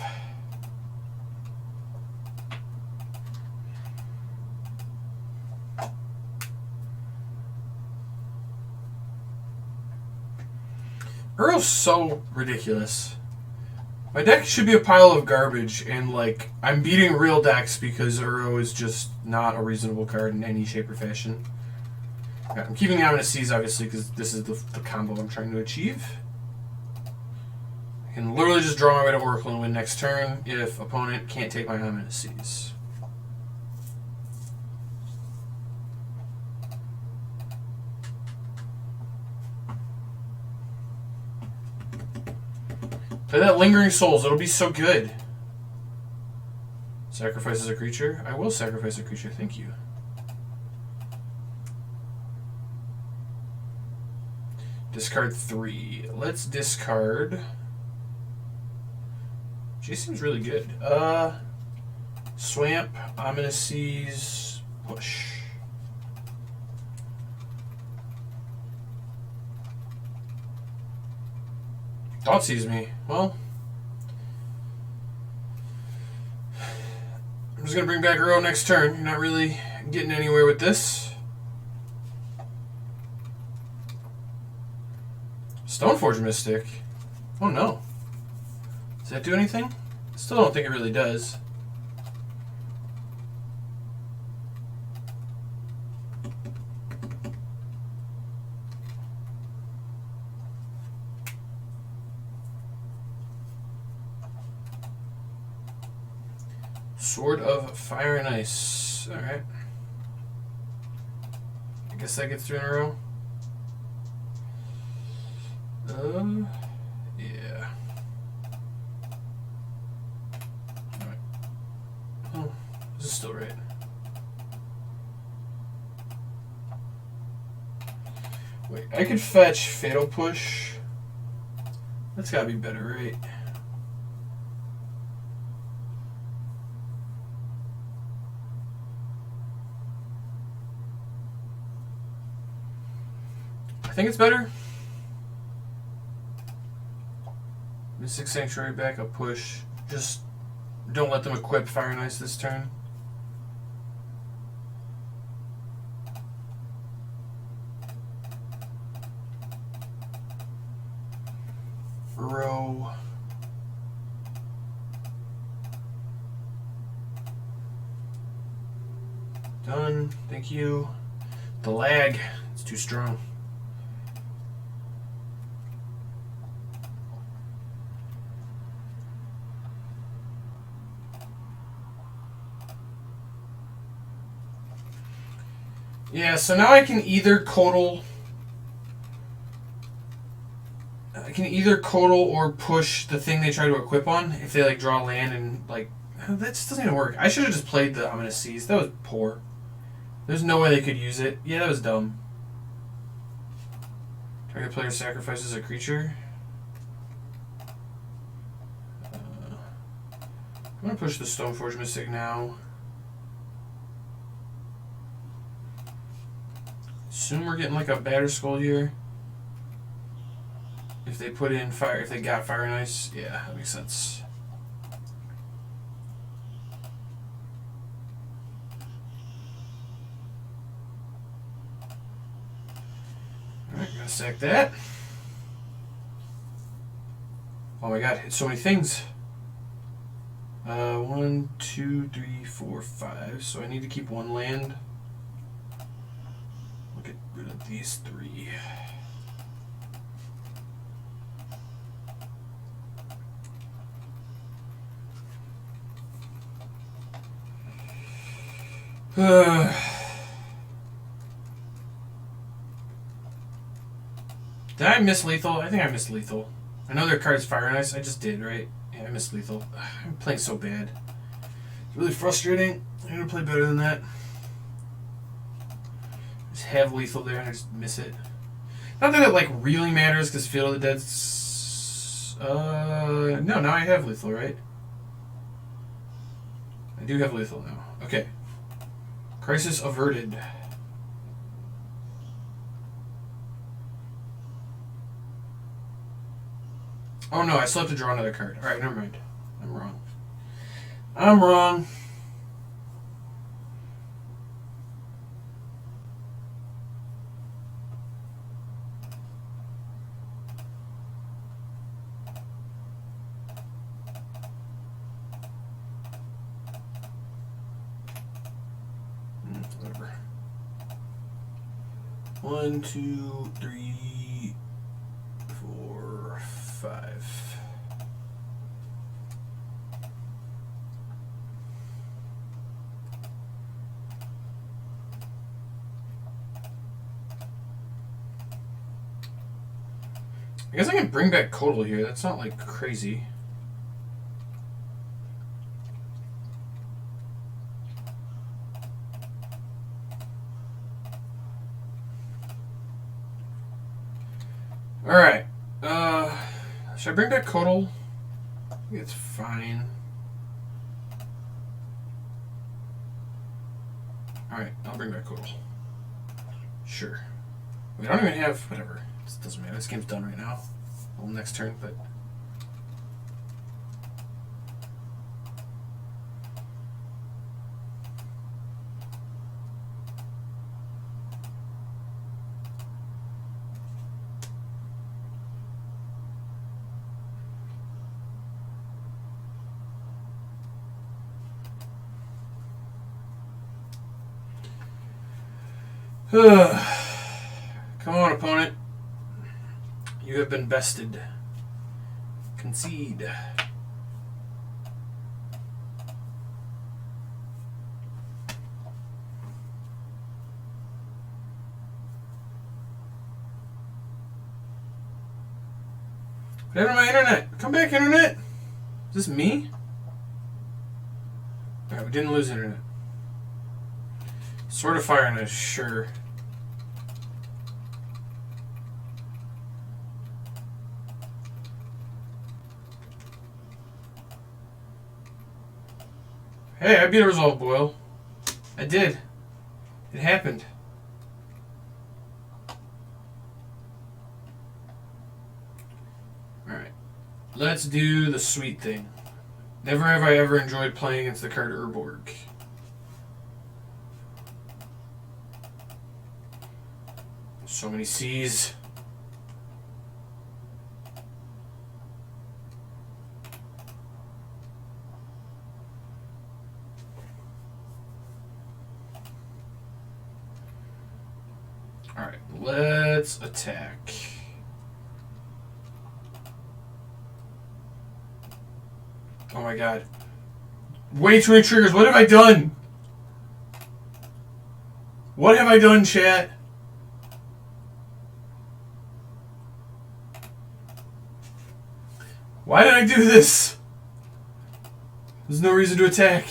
Uro's so ridiculous. My deck should be a pile of garbage, and like I'm beating real decks because Uro is just not a reasonable card in any shape or fashion. Yeah, I'm keeping the Ominous Seas obviously because this is the combo I'm trying to achieve. I can literally just draw my way to Oracle and win next turn if opponent can't take my Ominous Seas. Play that Lingering Souls, it'll be so good. Sacrifices a creature? I will sacrifice a creature, thank you. Discard 3. Let's discard. She seems really good. Swamp, Ominous Seas, Push. Thought sees me. Well, I'm just gonna bring back Uro next turn. You're not really getting anywhere with this. Stoneforge Mystic. Oh no. Does that do anything? Still don't think it really does. Sword of Fire and Ice. Alright. I guess that gets 3 in a row. Yeah. Alright. Oh, this is still right. Wait, I could fetch Fatal Push. That's gotta be better, right? I think it's better. Mystic Sanctuary, backup push. Just don't let them equip Fire and Ice this turn. Row. Done. Thank you. The lag. It's too strong. Yeah, so now I can either Codal or push the thing they try to equip on if they like draw land and like that just doesn't even work. I should have just played the Ominous Seas. That was poor. There's no way they could use it. Yeah, that was dumb. Target player sacrifices a creature. I'm gonna push the Stoneforge Mystic now. Assume we're getting like a Batter Skull here. If they put in fire, if they got Fire and Ice, yeah, that makes sense. Alright, gonna sack that. Oh my god, it's so many things. 1, 2, 3, 4, 5. So I need to keep 1 land. We'll get rid of these 3. Did I miss lethal? I think I missed lethal. I know their card's Fire and Ice. I just did, right? Yeah, I missed lethal. I'm playing so bad. It's really frustrating. I'm gonna play better than that. Just have lethal there and I just miss it. Not that it like really matters because Field of the Dead's. No, now I have lethal, right? I do have lethal now. Okay. Crisis averted. Oh no, I still have to draw another card. Alright, never mind. I'm wrong. I'm wrong. Whatever. 1, 2, 3, 4, 5. I guess I can bring back Codal here. That's not like crazy. Alright. Should I bring back Kodal? I think it's fine. Alright, I'll bring back Kodal. Sure. We don't even have... Whatever. It doesn't matter. This game's done right now. Well, next turn, but... Come on, opponent. You have been bested. Concede. Did I have my internet? Come back, internet! Is this me? Alright, we didn't lose internet. Sword of Fire and a sure. Hey, I beat a Resolve Boil. I did. It happened. Alright. Let's do the sweet thing. Never have I ever enjoyed playing against the card Urborg. So many C's. Alright, let's attack. Oh my god. Way too many triggers. What have I done? What have I done, chat? Why did I do this? There's no reason to attack.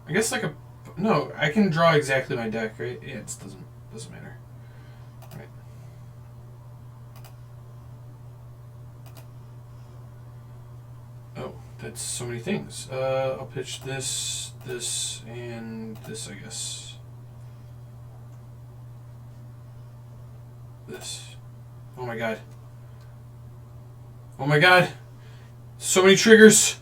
I guess like a... No, I can draw exactly my deck, right? Yeah, it doesn't matter. Right. Oh, that's so many things. I'll pitch this, this, and this, I guess. This. Oh my god. Oh my god. So many triggers.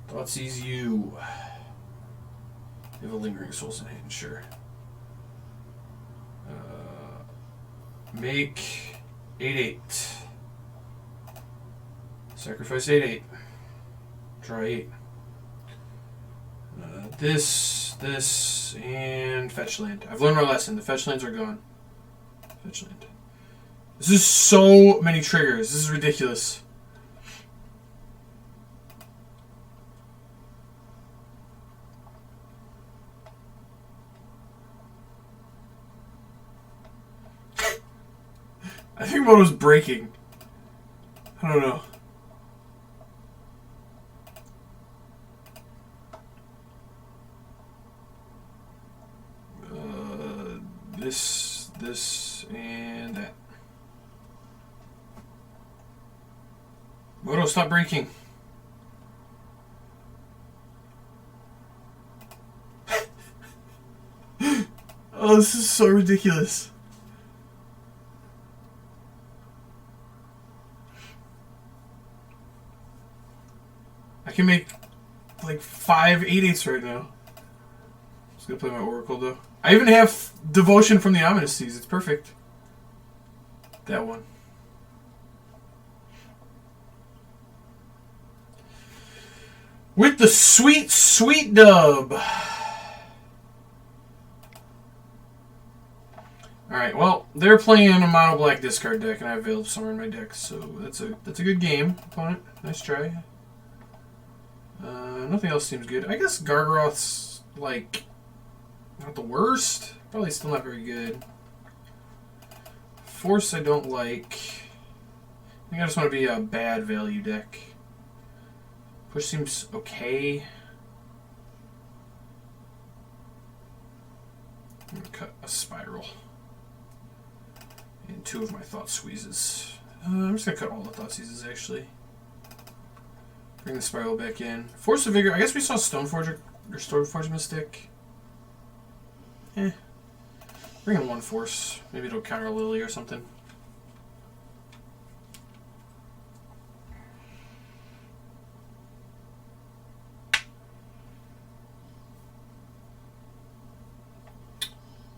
Thoughtseize you. You have a Lingering Souls in hand, sure. Make 8/8. Sacrifice 8/8. Draw 8. This, and fetch land. I've learned my lesson. The fetch lands are gone. Fetch land. This is so many triggers. This is ridiculous. I think Moto's breaking. I don't know. This, and that. Moto, stop breaking. Oh, this is so ridiculous. I can make like 5 8/8s right now. Just gonna play my Oracle though. I even have Devotion from the Ominous Seas. It's perfect. That one. With the sweet, sweet dub. Alright, well, they're playing a mono black discard deck, and I have Veil of Summer in my deck, so that's a good game, opponent. Nice try. Nothing else seems good. I guess Gargaroth's, like, not the worst. Probably still not very good. Force I don't like. I think I just want to be a bad value deck. Push seems okay. I'm going to cut a spiral. And 2 of my thought squeezes. I'm just going to cut all the thought squeezes actually. Bring the spiral back in. Force of Vigor. I guess we saw Stoneforge or Stoneforge Mystic. Bring in 1 force. Maybe it'll counter Lily or something.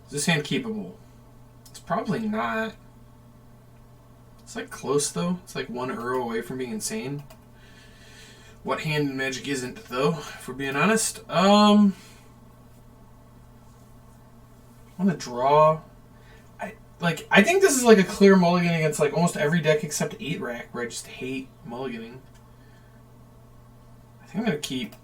Is this hand keepable? It's probably not. It's like close though. It's like 1 Uro away from being insane. What hand in Magic isn't though, if we're being honest? I want to draw. I think this is like a clear mulligan against like almost every deck except 8-rack, where I just hate mulliganing. I think I'm gonna keep.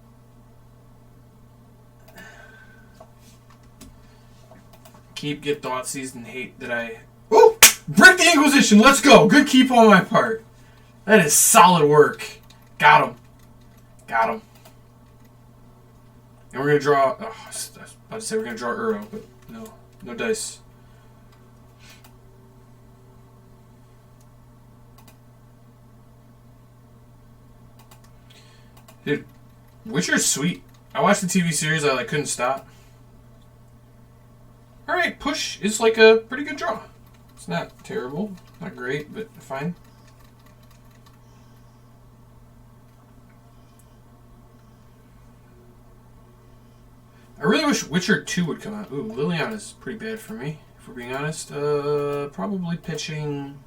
Get Thoughtseize and hate that I. Oh! Break the Inquisition! Let's go! Good keep on my part. That is solid work. Got him. Got him. And we're gonna draw. Oh, I was about to say we're gonna draw Uro, but no. No dice. Dude, Witcher's sweet. I watched the TV series, I couldn't stop. Alright, push is like a pretty good draw. It's not terrible, not great, but fine. I really wish Witcher 2 would come out. Ooh, Liliana is pretty bad for me, if we're being honest. Probably pitching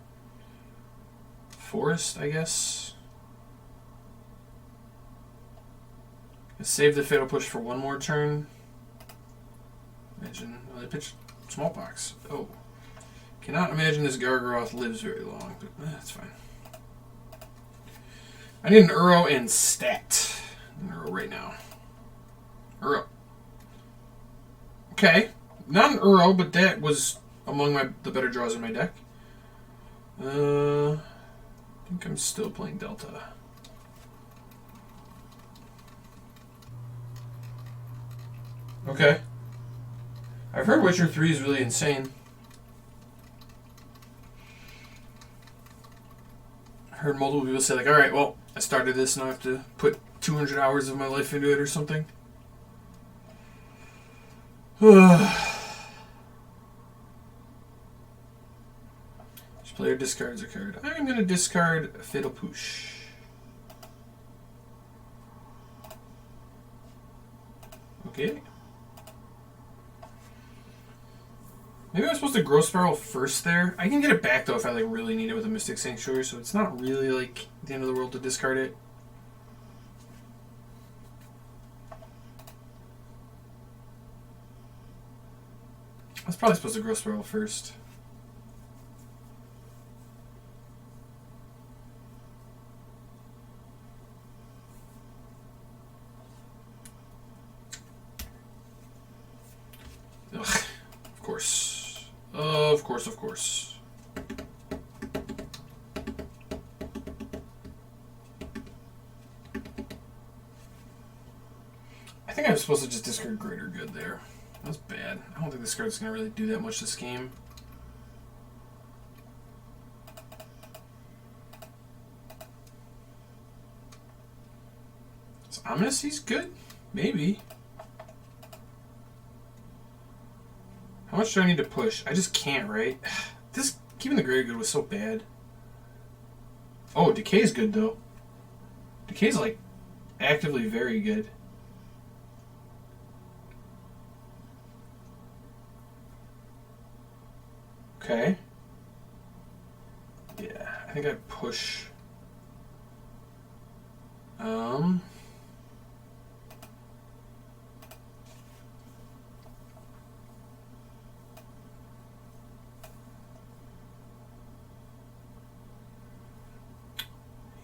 Forest, I guess. Save the Fatal Push for 1 more turn. Imagine. Well, they pitched Smallpox. Oh. Cannot imagine this Gargaroth lives very long, but that's fine. I need an Uro and stat. An Uro right now. Uro. Okay. Not an Uro, but that was among the better draws in my deck. I think I'm still playing Delta. Okay. I've heard Witcher 3 is really insane. I heard multiple people say, like, alright, well, I started this and I have to put 200 hours of my life into it or something. Each player discards a card. I'm going to discard Fatal Push. Okay. Maybe I'm supposed to Growth Spiral first there. I can get it back though if I really need it with a Mystic Sanctuary, so it's not really like the end of the world to discard it. I was probably supposed to Growth Spiral first. Ugh, of course. Of course. I think I'm supposed to just discard Greater Good there. That's bad. I don't think this card's going to really do that much this game. Is Omniscience good? Maybe. How much do I need to push? I just can't, right? This keeping the Greater Good was so bad. Oh, Decay's good though. Decay's like actively very good. Okay. Yeah, I think I push.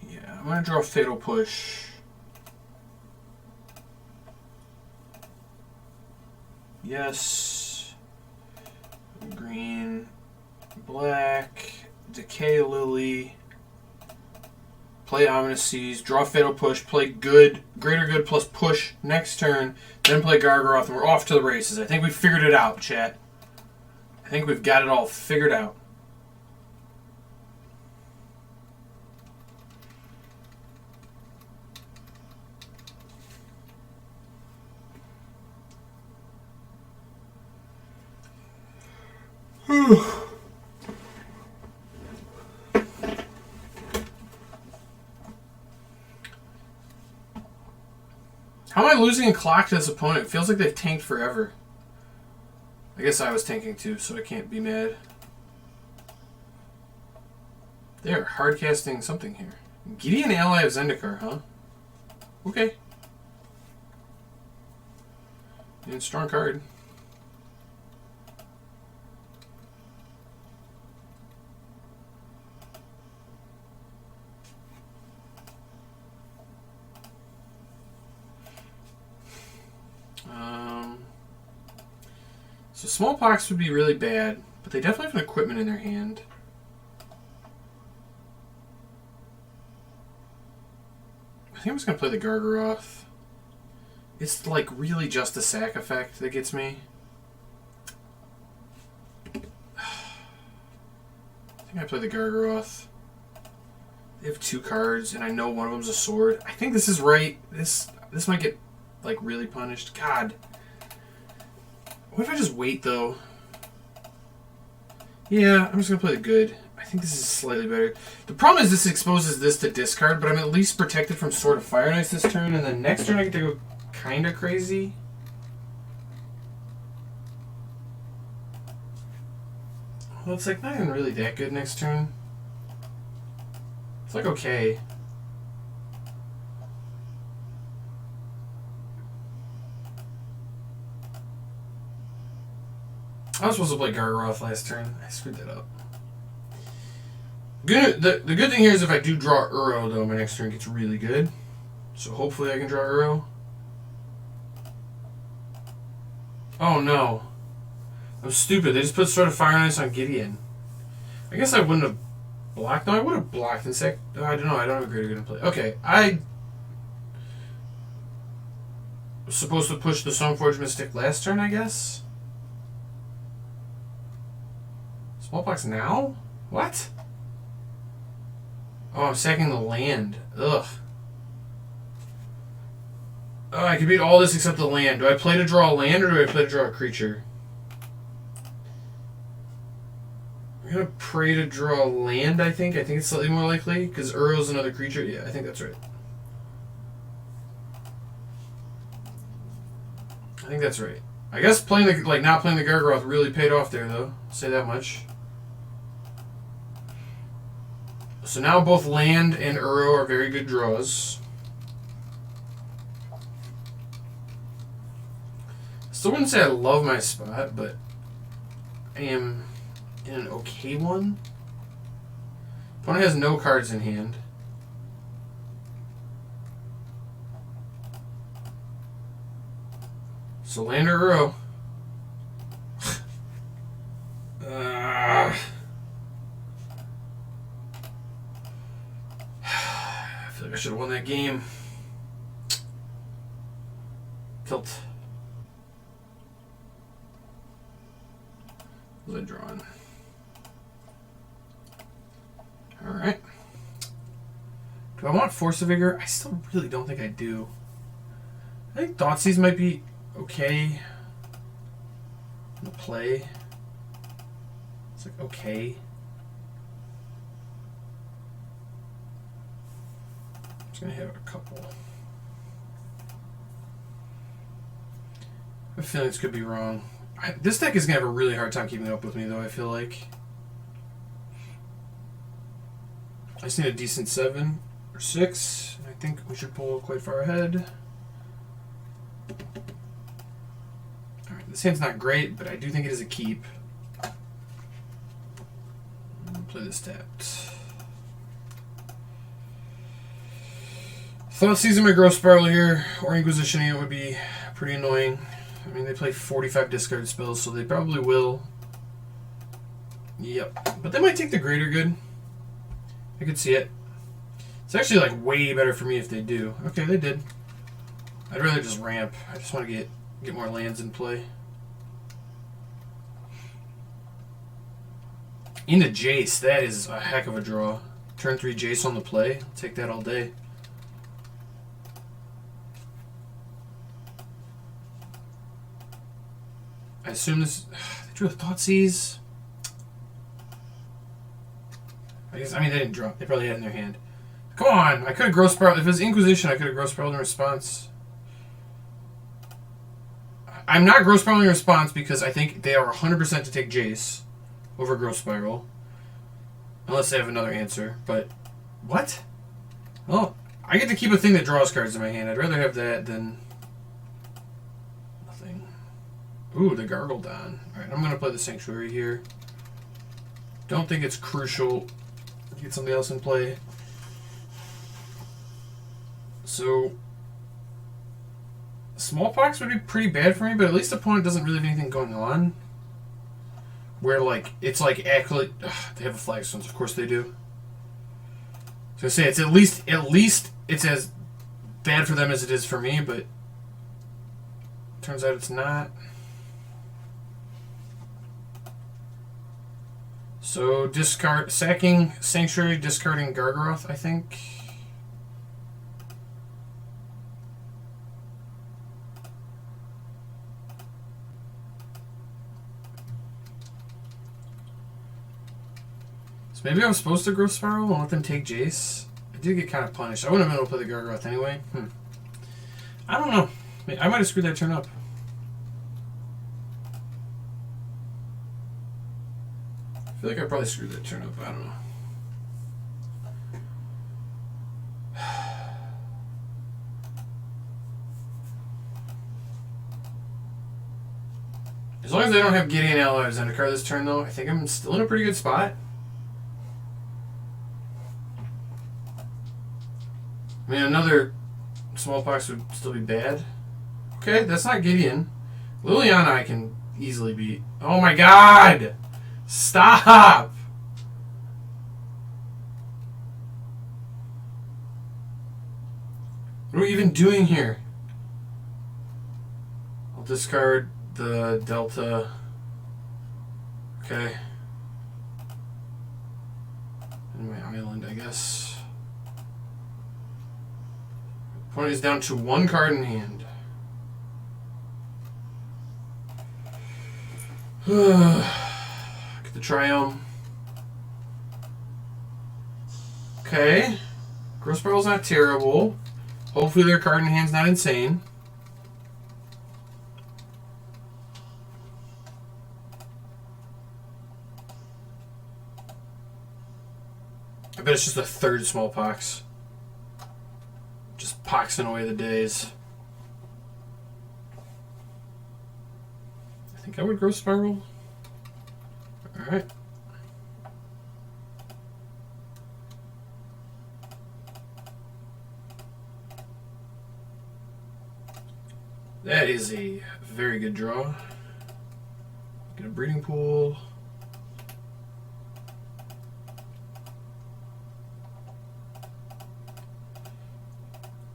Yeah, I'm gonna draw Fatal Push. Yes. Green, black, Decay Lily, play Ominous Seas, draw Fatal Push, play good, Greater Good plus Push next turn, then play Gargaroth, and we're off to the races. I think we figured it out, chat. I think we've got it all figured out. How am I losing a clock to this opponent? It feels like they've tanked forever. I guess I was tanking too, so I can't be mad. They're hard casting something here. Gideon ally of Zendikar, huh? Okay. And strong card. So Smallpox would be really bad, but they definitely have an equipment in their hand. I think I'm just going to play the Gargaroth. It's like really just the sack effect that gets me. I think I play the Gargaroth. They have 2 cards, and I know one of them's a sword. I think this is right. This might get like really punished. God. What if I just wait, though? Yeah, I'm just going to play the good. I think this is slightly better. The problem is this exposes this to discard, but I'm at least protected from Sword of Fire and Ice this turn, and then next turn I get to go kind of crazy. Well, it's like not even really that good next turn. It's like okay. I was supposed to play Gargaroth last turn. I screwed that up. The good thing here is if I do draw Uro, though, my next turn gets really good. So hopefully I can draw Uro. Oh no. I'm stupid. They just put Sword of Fire and Ice on Gideon. I guess I wouldn't have blocked. No, I would have blocked and sec. I don't know. I don't have a Greater Good in play. Okay, I was supposed to push the Stoneforge Mystic last turn, I guess. Smallpox now? What? Oh, I'm sacking the land. Ugh. Oh, I can beat all this except the land. Do I play to draw a land or do I play to draw a creature? I'm going to pray to draw a land, I think. I think it's slightly more likely because Uro's another creature. Yeah, I think that's right. I think that's right. I guess playing the not playing the Gargaroth really paid off there, though. I'll say that much. So now both land and Uro are very good draws. Still wouldn't say I love my spot, but I am in an okay one. Opponent has no cards in hand. So land or Uro. I feel like I should have won that game. Tilt. What was I drawing? Alright. Do I want Force of Vigor? I still really don't think I do. I think Thoughtseize might be okay. I'm gonna play. It's like okay. I'm just gonna have a couple. I have a feeling this could be wrong. This deck is gonna have a really hard time keeping up with me, though. I feel like I just need a decent 7 or 6. I think we should pull quite far ahead. Alright, this hand's not great, but I do think it is a keep. I'll play this tapped. Thought seizing my Growth Spiral here, or Inquisitioning it would be pretty annoying. I mean, they play 45 discard spells, so they probably will. Yep. But they might take the Greater Good. I could see it. It's actually like way better for me if they do. Okay, they did. I'd rather just ramp. I just want to get more lands in play. Into Jace, that is a heck of a draw. Turn 3 Jace on the play. I'll take that all day. I assume this... They drew a Thoughtseize. I mean, they didn't draw. They probably had it in their hand. Come on! I could have Growth Spiral. If it was Inquisition, I could have Growth Spiral in response. I'm not Growth Spiral in response because I think they are 100% to take Jace over Growth Spiral. Unless they have another answer. But, what? Oh, I get to keep a thing that draws cards in my hand. I'd rather have that than nothing. Ooh, the Gargledon. Alright, I'm going to play the Sanctuary here. Don't think it's crucial to get something else in play. So, Smallpox would be pretty bad for me, but at least the opponent doesn't really have anything going on. Where, like, it's like actually... they have a Flagstones, of course they do. I was going to say, it's at least it's as bad for them as it is for me, but turns out it's not. So, sacking Sanctuary, discarding Gargaroth, I think. So maybe I was supposed to Growth Spiral and let them take Jace. I did get kind of punished. I wouldn't have been able to play the Gargaroth anyway. I don't know. I might have screwed that turn up. I feel like I probably screwed that turn up. I don't know. As long as they don't have Gideon Allies on a card this turn, though, I think I'm still in a pretty good spot. I mean, another Smallpox would still be bad. Okay, that's not Gideon. Liliana I can easily beat. Oh my god! Stop! What are we even doing here? I'll discard the Delta. Okay. And my island, I guess. Opponent is down to 1 card in hand. Get the Triome. Okay. Growth Spiral's not terrible. Hopefully their card in hand's not insane. I bet it's just a third Smallpox. Just poxing away the days. I think I would Growth Spiral. Alright. That is a very good draw. Get a breeding pool.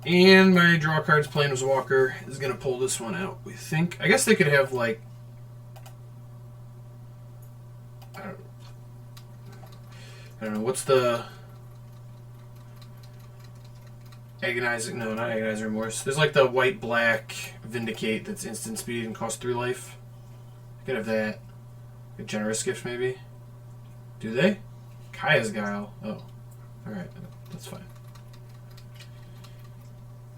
And my draw cards Planeswalker is going to pull this one out, we think. I guess they could have, like... I don't know. What's the... Agonizing... No, not Agonizing Remorse. There's, like, the white-black Vindicate that's instant speed and costs 3 life. I could have that. A Generous Gift, maybe? Do they? Kaya's Guile. Oh. Alright. That's fine.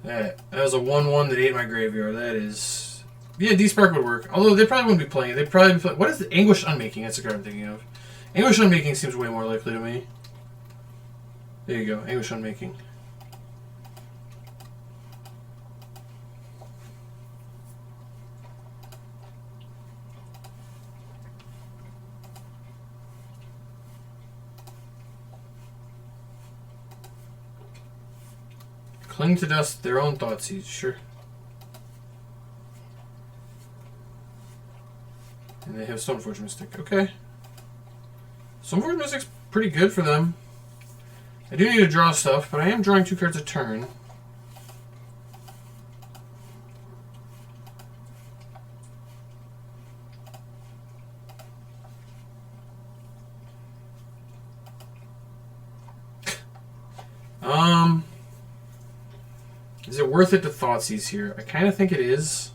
That was a 1/1 that ate my graveyard. That is... Yeah, D-Spark would work. Although they probably wouldn't be playing it. They'd probably be playing... What is the Anguish Unmaking? That's the card I'm thinking of. Anguish Unmaking seems way more likely to me. There you go. Anguish Unmaking. Cling to dust, their own Thoughtseize, sure. And they have Stoneforge Mystic, okay. Stoneforge Mystic's pretty good for them. I do need to draw stuff, but I am drawing 2 cards a turn. Is it worth it to Thoughtseize here? I kind of think it is.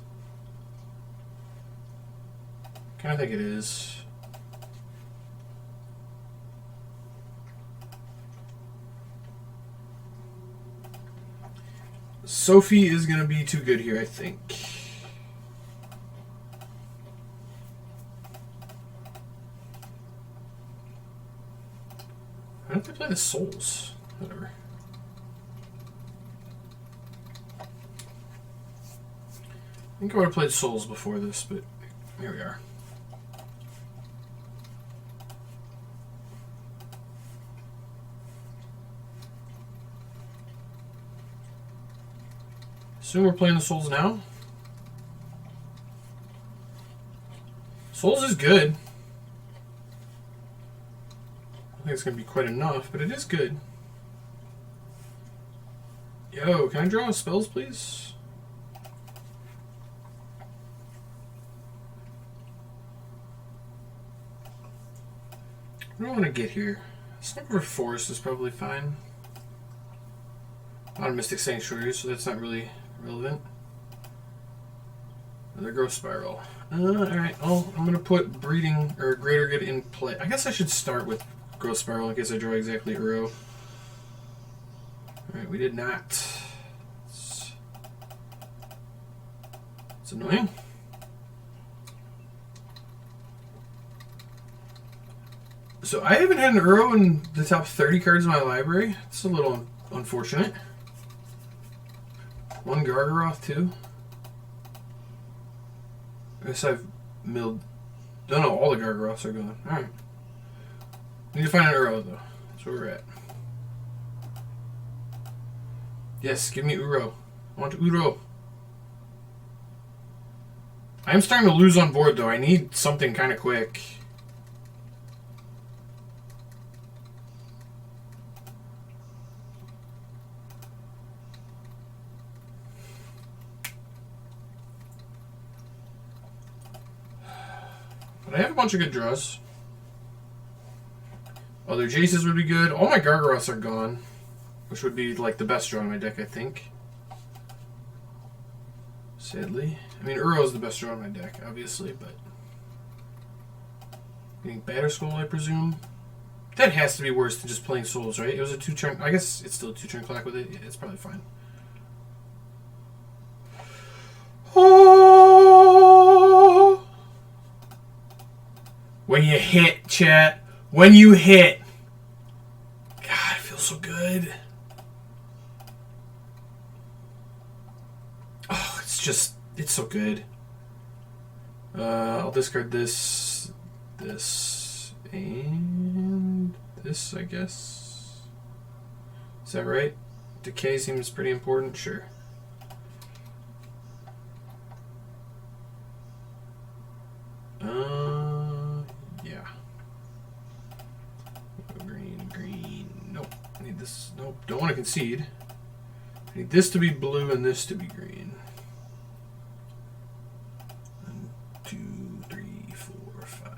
Sophie is going to be too good here, I think. Why don't they play the Souls? Whatever. I think I would have played Souls before this, but here we are. Assume we're playing the Souls now. Souls is good. I think it's going to be quite enough, but it is good. Yo, can I draw spells, please? What do I want to get here? Sniper Forest is probably fine. Not a Mystic Sanctuary, so that's not really relevant. Another Growth Spiral. Alright, well, I'm going to put Breeding or Greater Good in play. I guess I should start with Growth Spiral in case I draw exactly Uro. Alright, we did not. It's annoying. So I haven't had an Uro in the top 30 cards in my library. It's a little unfortunate. 1 Gargaroth too. I guess I've milled. No, all the Gargaroths are gone. Alright. Need to find an Uro though. That's where we're at. Yes, give me Uro. I want Uro. I am starting to lose on board though. I need something kind of quick. But I have a bunch of good draws. Other Jaces would be good. All my Gargaroths are gone, which would be like the best draw in my deck, I think. Sadly. I mean, Uro is the best draw in my deck, obviously, but... Getting Batterskull, I presume? That has to be worse than just playing Souls, right? It was a 2-turn... I guess it's still a 2-turn clock with it. Yeah, it's probably fine. Oh! When you hit, chat. When you hit. God, it feels so good. Oh, it's just... It's so good. I'll discard this, and this, I guess. Is that right? Decay seems pretty important, sure. Yeah. Green. Nope. I need this. Nope. Don't want to concede. I need this to be blue and this to be green. 1, 2, 3, 4, 5.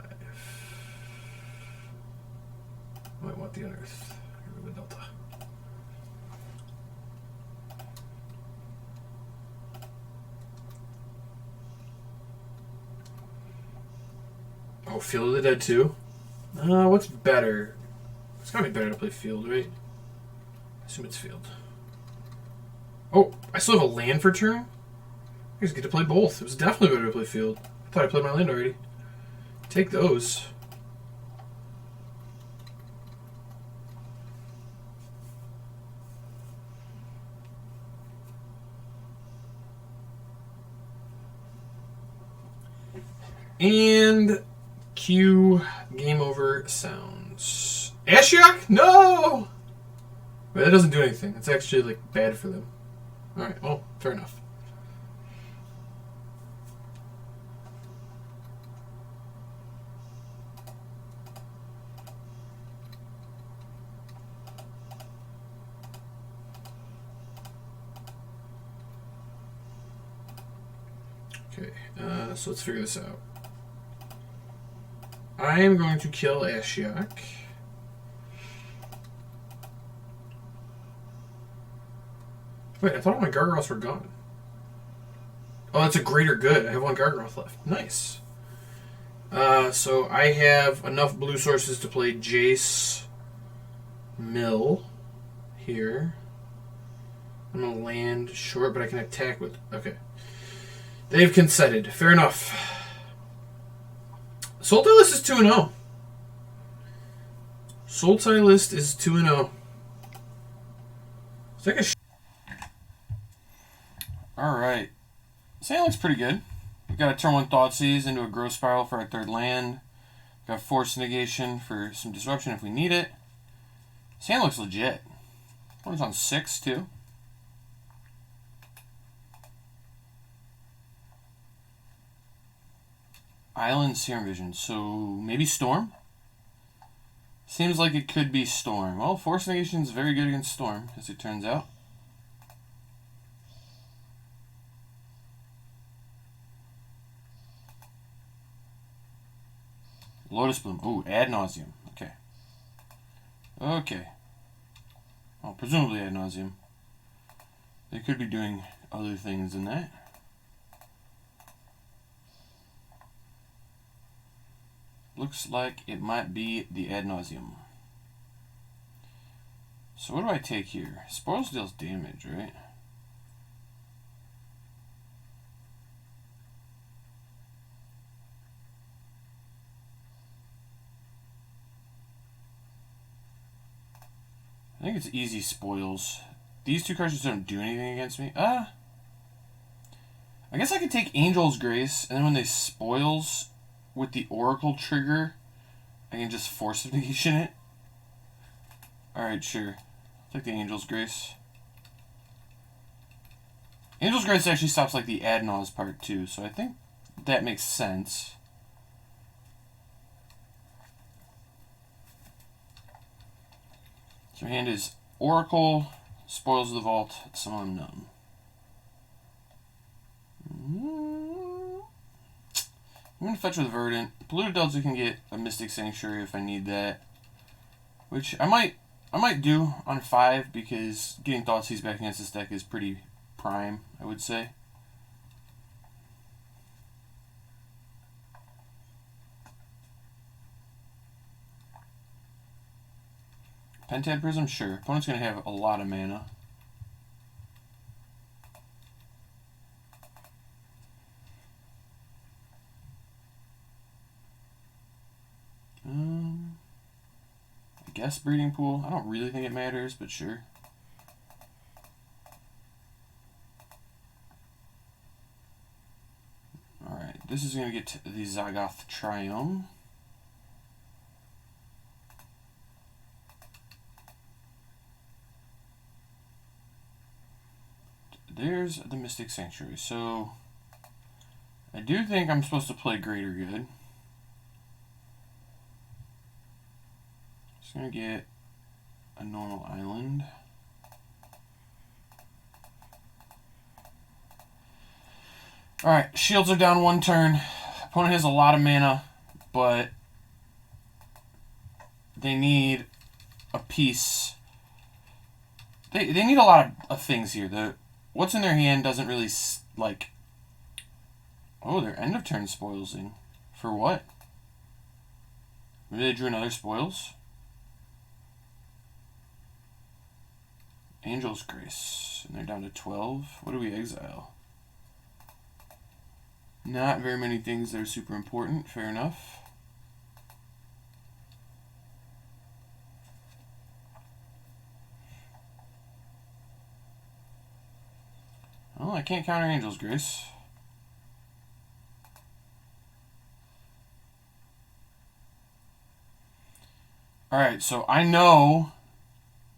Might want the unearth. Get rid of the delta. Oh, Field of the Dead too? What's better? It's gotta be better to play Field, right? I assume it's Field. Oh, I still have a land for turn? I just get to play both. It was definitely better to play Field. I thought I played my land already. Take those. And cue game over sounds. Ashiok? No! But that doesn't do anything. It's actually like bad for them. Alright, well, fair enough. Okay, so let's figure this out. I am going to kill Ashiok. Wait, I thought all my Gargoyles were gone. Oh, that's a greater good. I have one Gargoyle left. Nice. So I have enough blue sources to play Jace Mill here. I'm going to land short, but I can attack with... Okay. They've consented. Fair enough. Sultai list is 2-0. Sultai list is 2-0. Let's take a Alright. This hand looks pretty good. We've got a turn 1 Thoughtseize into a Growth Spiral for our 3rd land. We've got Force Negation for some disruption if we need it. This hand looks legit. One's on 6 too. Island Serum Vision. So maybe Storm? Seems like it could be Storm. Well, Force Negation is very good against Storm, as it turns out. Lotus Bloom. Ooh, Ad Nauseam. Okay. Okay. Well, presumably Ad Nauseam. They could be doing other things than that. Looks like it might be the Ad Nauseam. So what do I take here? Spoils deals damage, right? I think it's easy spoils. These 2 cards just don't do anything against me. I guess I could take Angel's Grace, and then when they spoils with the Oracle trigger, I can just Force of Negation it. Alright, sure. I'll take the Angel's Grace. Angel's Grace actually stops like the Ad Naus part too, so I think that makes sense. So my hand is Oracle, Spoils of the Vault, some unknown. I'm going to fetch with Verdant. Polluted Delta can get a Mystic Sanctuary if I need that. Which I might do on 5 because getting Thoughtseize back against this deck is pretty prime, I would say. Pentad Prism? Sure. Opponent's going to have a lot of mana. I guess Breeding Pool. I don't really think it matters, but sure. Alright, this is going to get to the Zagoth Triome. There's the Mystic Sanctuary. So, I do think I'm supposed to play Greater Good. Just going to get a normal island. Alright, shields are down 1 turn. Opponent has a lot of mana, but they need a piece. They need a lot of things here. What's in their hand doesn't really, like... Oh, their end of turn spoilsing. For what? Maybe they drew another spoils? Angel's Grace. And they're down to 12. What do we exile? Not very many things that are super important. Fair enough. Well, I can't counter Angel's Grace. Alright, so I know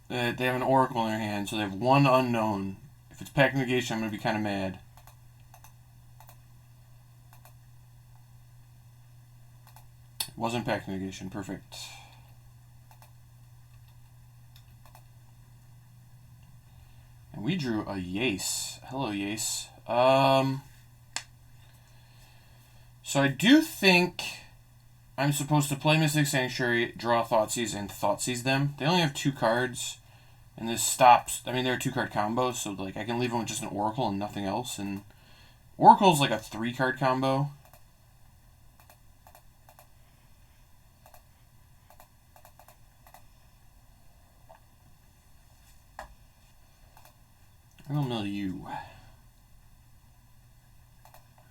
that they have an Oracle in their hand, so they have 1 unknown. If it's Pact Negation, I'm going to be kind of mad. It wasn't Pact Negation. Perfect. And we drew a Yace. Hello, Yace. So I do think I'm supposed to play Mystic Sanctuary, draw Thoughtseize, and Thoughtseize them. They only have 2 cards, and this stops. I mean, they're 2-card combos, so like I can leave them with just an Oracle and nothing else. And Oracle's like a 3-card combo. I'm gonna mill you.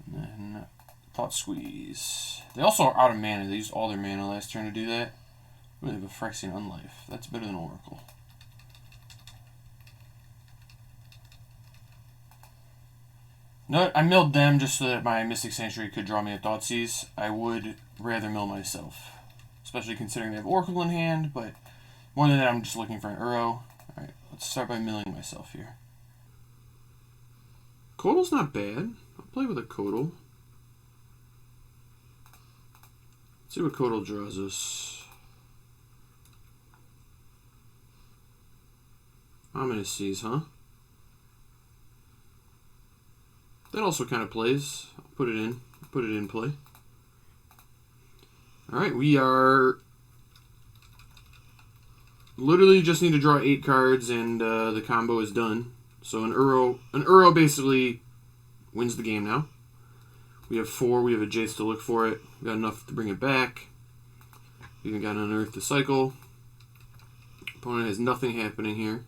And then Thought Squeeze. They also are out of mana. They used all their mana last turn to do that. Ooh, they have a Phyrexian Unlife. That's better than Oracle. No, I milled them just so that my Mystic Sanctuary could draw me a Thoughtseize. I would rather mill myself. Especially considering they have Oracle in hand, but more than that, I'm just looking for an Uro. Alright, let's start by milling myself here. Codal's not bad. I'll play with a Codal. Let's see what Codal draws us. Ominous Seas, huh? That also kind of plays. I'll put it in. Put it in play. Alright, we are... literally just need to draw 8 cards and the combo is done. So an Uro basically wins the game now. We have 4, we have a Jace to look for it. We got enough to bring it back. We even got an Unearth to cycle. Opponent has nothing happening here.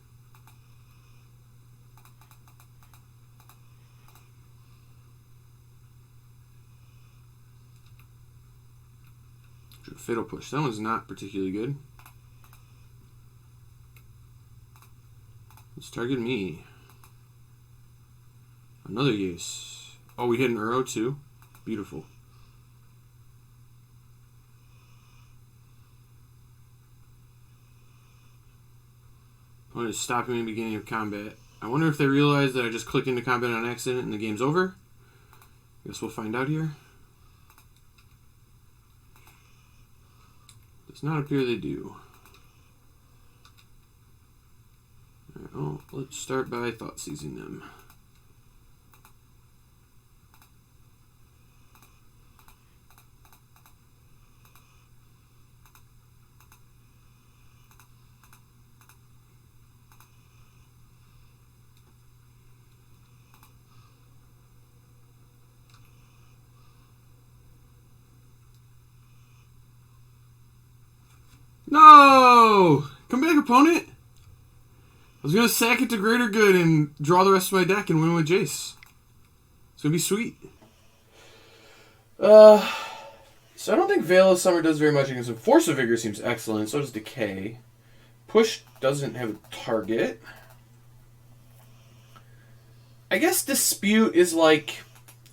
Fatal Push. That one's not particularly good. Let's target me. Another Jace. Oh, we hit an Uro too. Beautiful. Opponent is stopping me in the beginning of combat. I wonder if they realize that I just clicked into combat on accident and the game's over. Guess we'll find out here. Does not appear they do. Alright, well, let's start by Thoughtseizing them. No! Come back, opponent! I was going to sack it to Greater Good and draw the rest of my deck and win with Jace. It's going to be sweet. So I don't think Veil of Summer does very much against him. Force of Vigor seems excellent, so does Decay. Push doesn't have a target. I guess Dispute is like,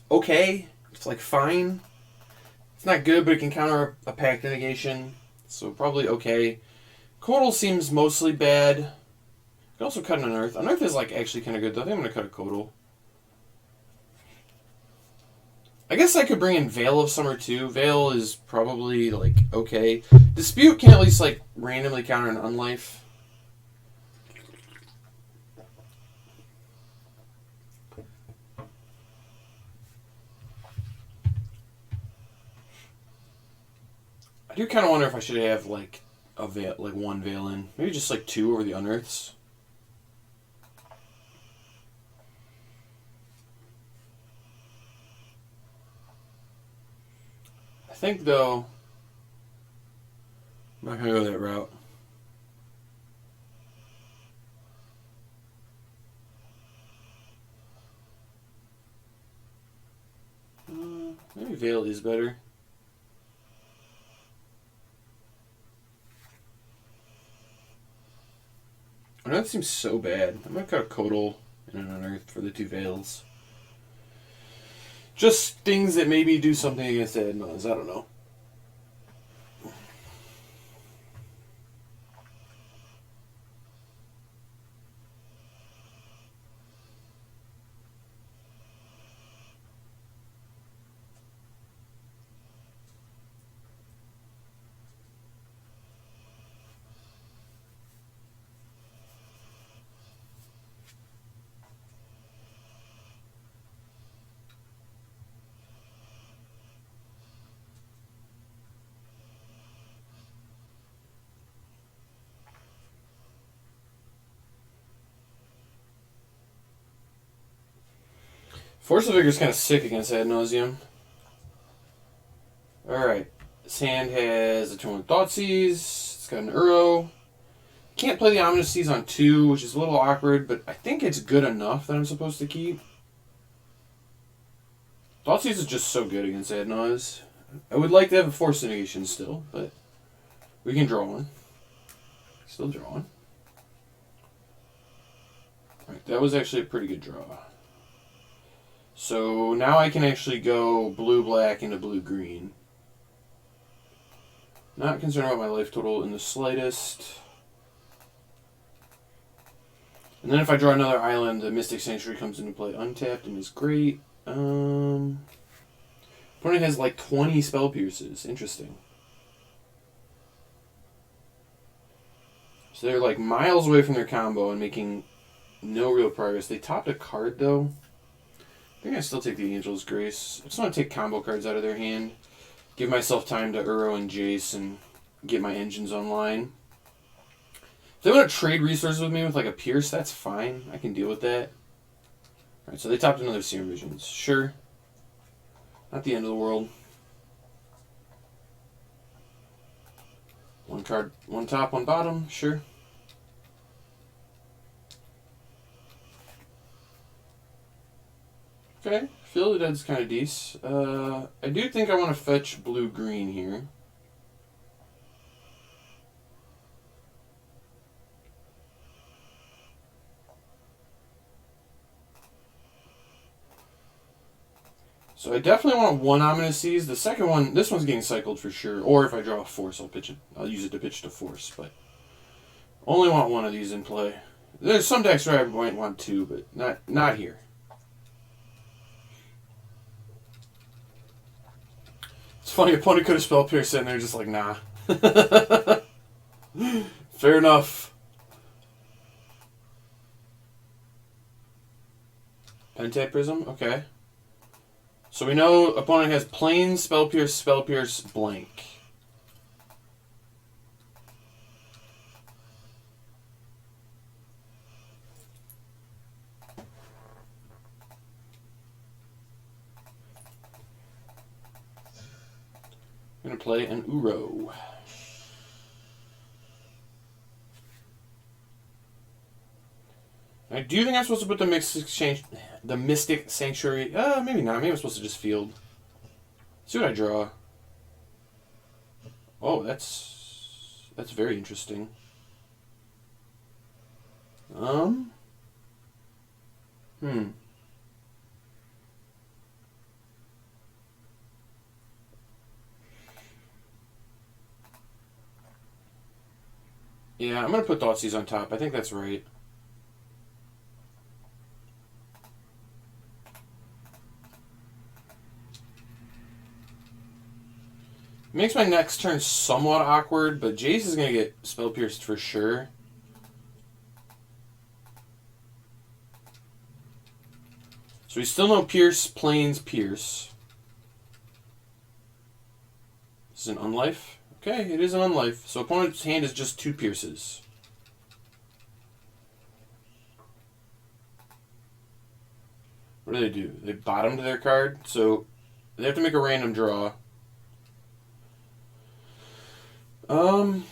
okay. It's like fine. It's not good, but it can counter a Pact Negation. So probably okay. Codal seems mostly bad. You can also cut an Unearth. Unearth is like actually kind of good though. I think I'm going to cut a Codal. I guess I could bring in Veil of Summer too. Veil is probably like okay. Dispute can at least like randomly counter an Unlife. I do kind of wonder if I should have like a veil, like 1 Veil in, maybe just like 2 over the Unearths. I think though, I'm not gonna go that route. Maybe Veil is better. I know that seems so bad. I'm gonna cut a Codal and an Unearth for the 2 Veils. Just things that maybe do something against Adnaz. I don't know. Force of Vigor is kind of sick against Ad Nauseam. Alright. This hand has a turn with Thoughtseize. It's got an Uro. Can't play the Ominous Seas on 2, which is a little awkward, but I think it's good enough that I'm supposed to keep. Thoughtseize is just so good against Ad Naus. I would like to have a Force Negation still, but we can draw one. Still drawing. Alright, that was actually a pretty good draw. So now I can actually go blue-black into blue-green. Not concerned about my life total in the slightest. And then if I draw another island, the Mystic Sanctuary comes into play untapped and is great. Opponent has like 20 Spell Pierces. Interesting. So they're like miles away from their combo and making no real progress. They topped a card though. I think I still take the Angel's Grace. I just want to take combo cards out of their hand. Give myself time to Uro and Jace and get my engines online. If they want to trade resources with me with like a Pierce, that's fine. I can deal with that. Alright, so they topped another Serum Visions. Sure. Not the end of the world. One card, one top, one bottom. Sure. Okay, Feel the Dead's kind of decent. I do think I want to fetch blue-green here. So I definitely want one Ominous Seas. The second one, this one's getting cycled for sure. Or if I draw a Force, I'll pitch it. I'll use it to pitch to Force, but only want one of these in play. There's some decks where I might want two, but not here. It's funny, opponent could have Spell Pierce and they're just like, nah. Fair enough. Pentad Prism, okay. So we know opponent has plain, Spell Pierce, blank. I'm going to play an Uro. I do think I'm supposed to put the Mystic Sanctuary. Maybe not. Maybe I'm supposed to just field. See what I draw. Oh, that's very interesting. Yeah, I'm going to put Thoughtseize on top. I think that's right. Makes my next turn somewhat awkward, but Jace is going to get Spell Pierced for sure. So we still know Pierce, Plains, Pierce. This is an Unlife? Okay, it is an Unlife. So opponent's hand is just 2 Pierces. What do? They bottom to their card, so they have to make a random draw. I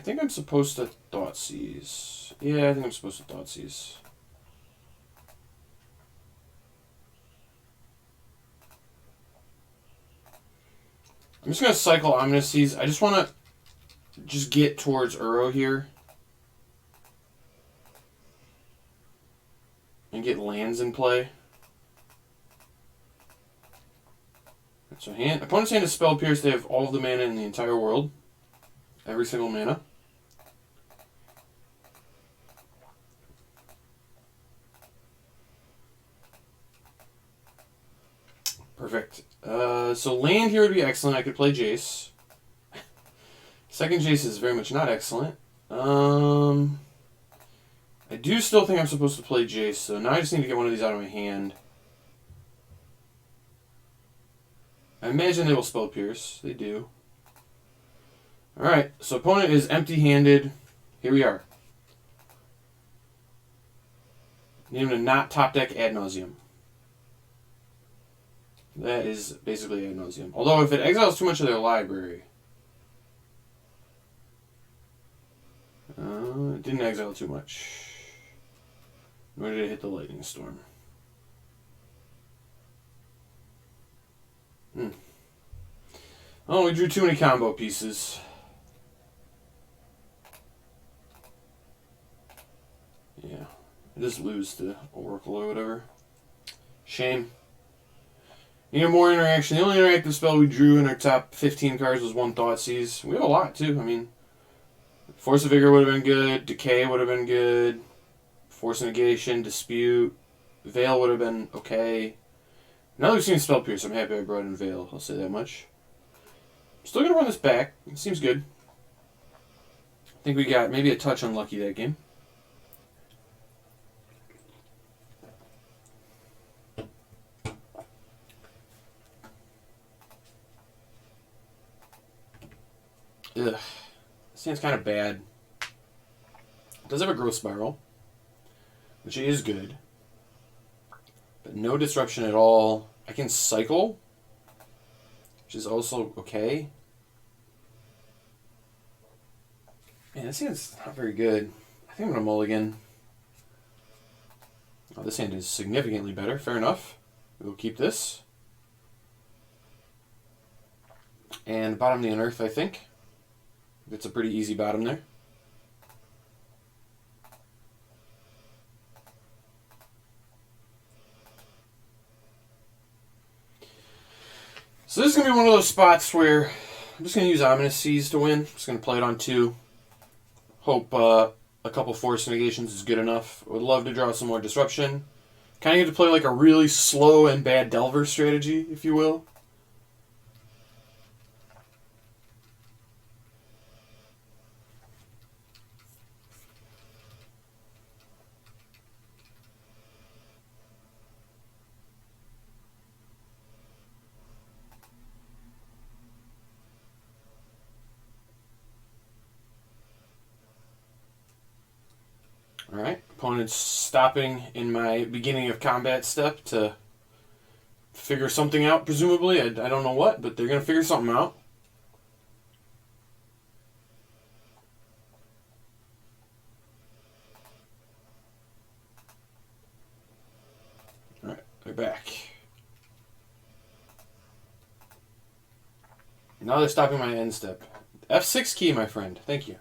think I'm supposed to Thoughtseize. Yeah, I think I'm supposed to Thoughtseize. I'm just going to cycle Ominous Seas. I just want to just get towards Uro here. And get lands in play. So opponent's hand is Spell Pierce. They have all of the mana in the entire world. Every single mana. Perfect. So land here would be excellent. I could play Jace. Second Jace is very much not excellent. I do still think I'm supposed to play Jace, so now I just need to get one of these out of my hand. imagine they will spell Pierce. They do. Alright, so opponent is empty-handed. Here we are. Need him to not top deck ad nauseum. That is basically ad nauseum. Although if it exiles too much of their library. It didn't exile too much. Nor did it hit the lightning storm. Oh, we drew too many combo pieces. Yeah. I just lose to Oracle or whatever. Shame. Need more interaction. The only interactive spell we drew in our top 15 cards was one Thoughtseize. We have a lot, too. I mean, Force of Vigor would have been good. Decay would have been good. Force of Negation, Dispute. Veil would have been okay. Now that we've seen Spell Pierce, I'm happy I brought in Veil. I'll say that much. Still going to run this back. It seems good. I think we got maybe a touch unlucky that game. Ugh. This hand's kind of bad. It does have a growth spiral, which is good. But no disruption at all. I can cycle, which is also okay. Man, this hand's not very good. I think I'm going to mulligan. Oh, this hand is significantly better. Fair enough. We'll keep this. And bottom the unearth, I think. It's a pretty easy bottom there. So this is going to be one of those spots where I'm just going to use Ominous Seas to win. Just going to play it on 2. Hope a couple Force Negations is good enough. Would love to draw some more Disruption. Kind of get to play like a really slow and bad Delver strategy, if you will. Alright, opponent's stopping in my beginning of combat step to figure something out, presumably. I don't know what, but they're going to figure something out. Alright, they're back. Now they're stopping my end step. F6 key, my friend. Thank you.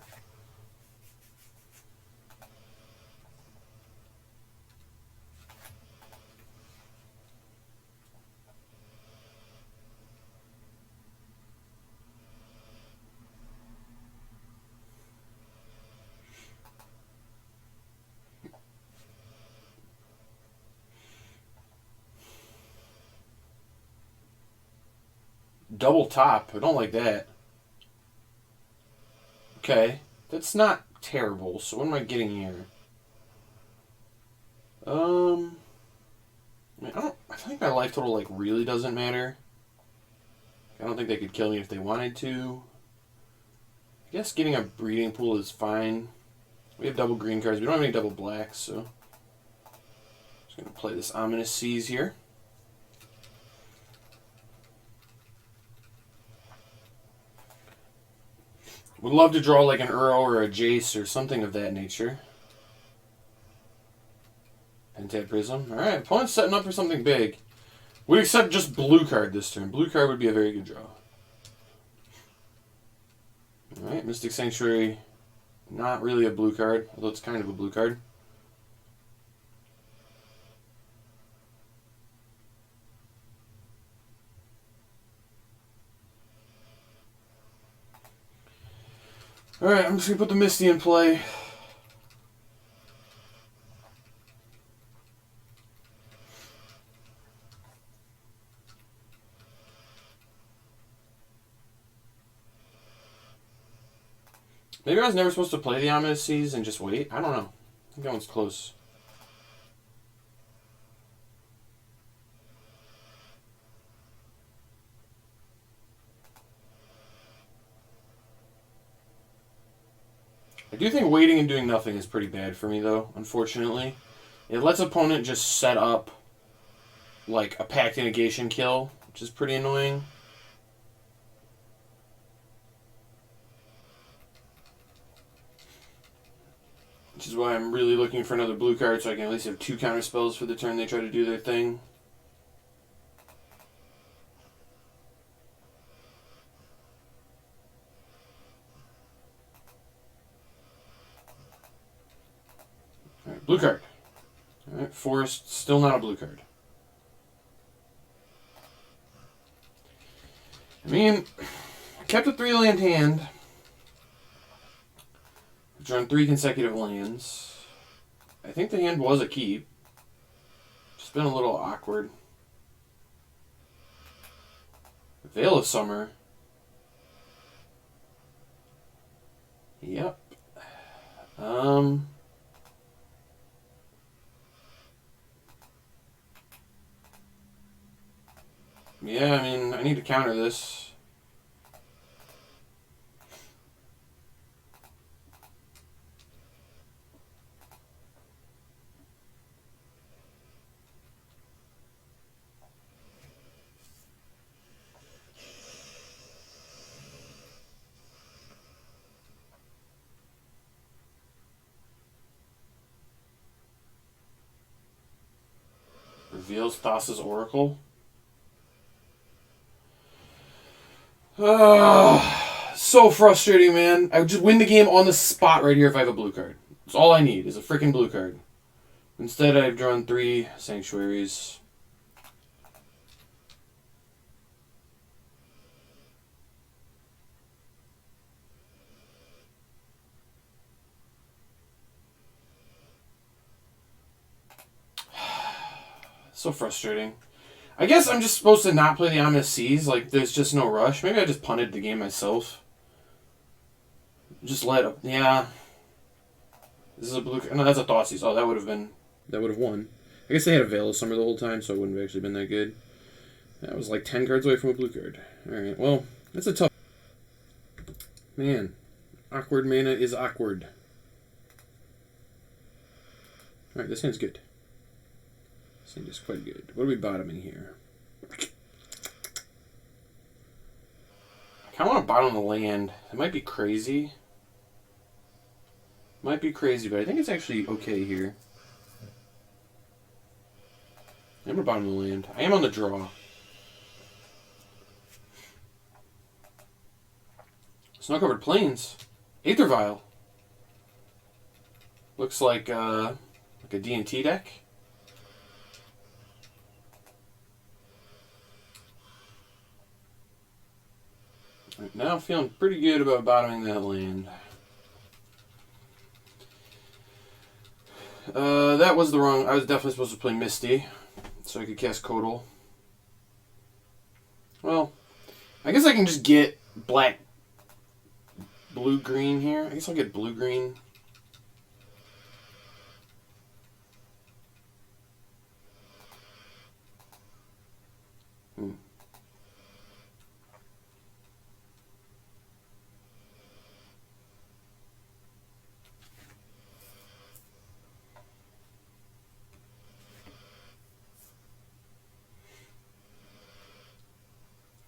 Double top. I don't like that. Okay. That's not terrible. So what am I getting here? I mean, I think my life total, like, really doesn't matter. I don't think they could kill me if they wanted to. I guess getting a breeding pool is fine. We have double green cards. We don't have any double blacks, so... Just going to play this Ominous Seas here. Would love to draw like an Uro or a Jace or something of that nature. Pentad Prism. Alright, opponent's setting up for something big. We accept just blue card this turn. Blue card would be a very good draw. Alright, Mystic Sanctuary. Not really a blue card, although it's kind of a blue card. Alright, I'm just going to put the Misty in play. Maybe I was never supposed to play the Ominous Seas and just wait. I don't know. I think that one's close. I do think waiting and doing nothing is pretty bad for me, though, unfortunately. It lets opponent just set up, like, a packed negation kill, which is pretty annoying. Which is why I'm really looking for another blue card so I can at least have 2 counter spells for the turn they try to do their thing. Alright, blue card. Alright, Forest, still not a blue card. I mean, I kept a 3-land hand. I've drawn 3 consecutive lands. I think the hand was a keep. It's been a little awkward. Veil of Summer. Yep. Yeah, I mean, I need to counter this. Reveals Thassa's Oracle. So frustrating, man. I would just win the game on the spot right here if I have a blue card. That's all I need is a freaking blue card. Instead, I've drawn 3 Sanctuaries. So frustrating. I guess I'm just supposed to not play the Ominous Seas. Like, there's just no rush. Maybe I just punted the game myself. Just let it. Yeah. This is a blue. No, that's a Thoughtseize. Oh, that would have won. I guess they had a Veil of Summer the whole time, so it wouldn't have actually been that good. That was like 10 cards away from a blue card. Alright, well, that's a tough. Man. Awkward mana is awkward. Alright, this hand's good. This hand is quite good. What are we bottoming here? I kind of want to bottom the land. It might be crazy. Might be crazy, but I think it's actually okay here. I'm going to bottom the land. I am on the draw. Snow-covered plains. Aether Vial. Looks like a D&T deck. Right, now I'm feeling pretty good about bottoming that land. That was the wrong. I was definitely supposed to play Misty, so I could cast Codal. Well, I guess I can just get black, blue, green here. I guess I'll get blue, green.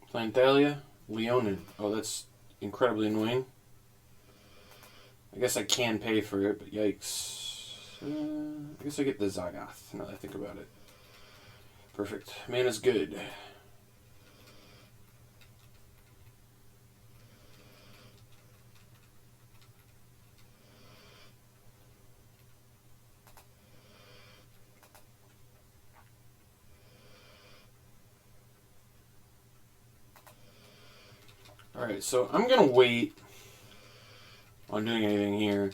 Playing Thalia, Leonin. Oh, that's incredibly annoying. I guess I can pay for it, but yikes. I guess I get the Zagath, now that I think about it. Perfect. Mana's good. Alright, so I'm going to wait on doing anything here.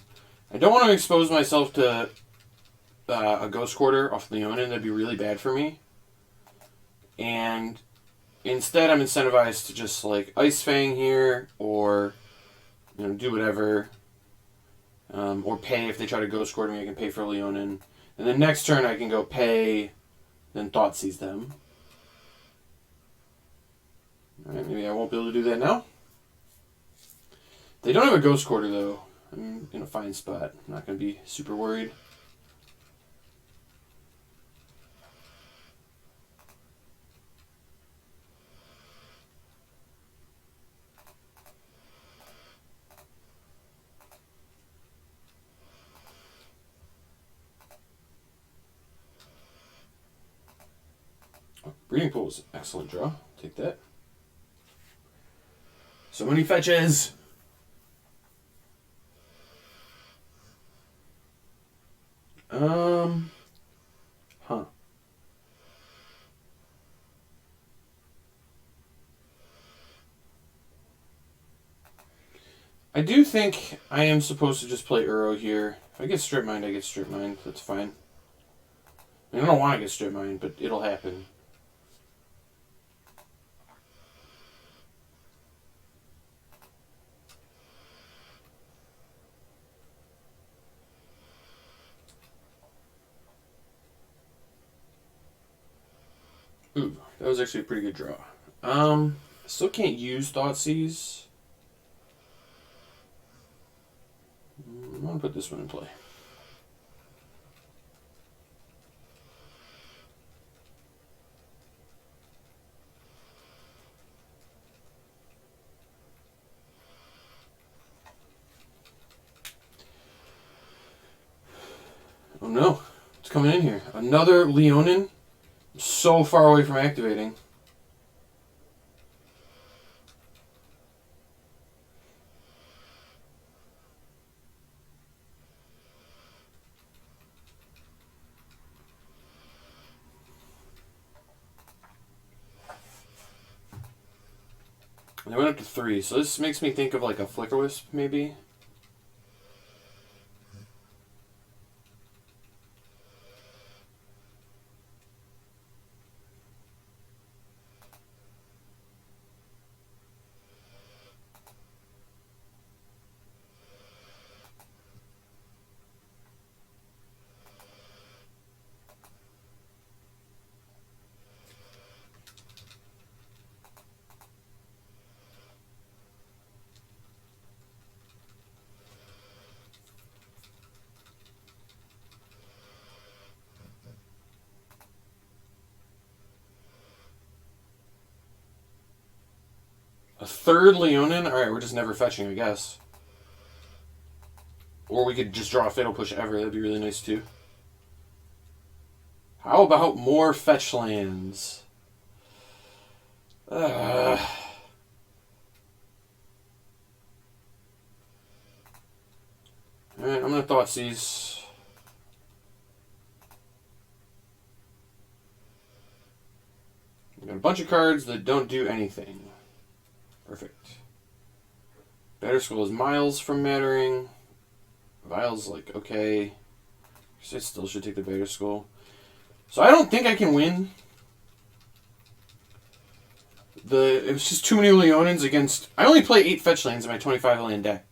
I don't want to expose myself to a Ghost Quarter off Leonin. That'd be really bad for me. And instead I'm incentivized to just like Ice Fang here, or do whatever. Or pay if they try to Ghost Quarter me, I can pay for Leonin. And then next turn I can go pay, then Thoughtseize them. Alright, maybe I won't be able to do that now. They don't have a Ghost Quarter, though. I'm in a fine spot. I'm not going to be super worried. Breeding pool is an excellent draw. Take that. So many fetches. Huh. I do think I am supposed to just play Uro here. If I get strip mined, I get strip mined. That's fine. I mean, I don't want to get strip mined, but it'll happen. Ooh, that was actually a pretty good draw. I still can't use Thoughtseize. I'm gonna put this one in play. Oh no, it's coming in here. Another Leonin. So far away from activating. And I went up to 3, so this makes me think of like a Flicker Wisp, maybe. A third Leonin? Alright, we're just never fetching, I guess. Or we could just draw a Fatal Push ever. That'd be really nice, too. How about more fetch lands? Alright, I'm going to Thoughtseize. We've got a bunch of cards that don't do anything. Perfect. Batterskull is miles from mattering. Vile's like, okay. I still should take the Batterskull. So I don't think I can win. It was just too many Leonins against... I only play 8 fetch lands in my 25 land deck.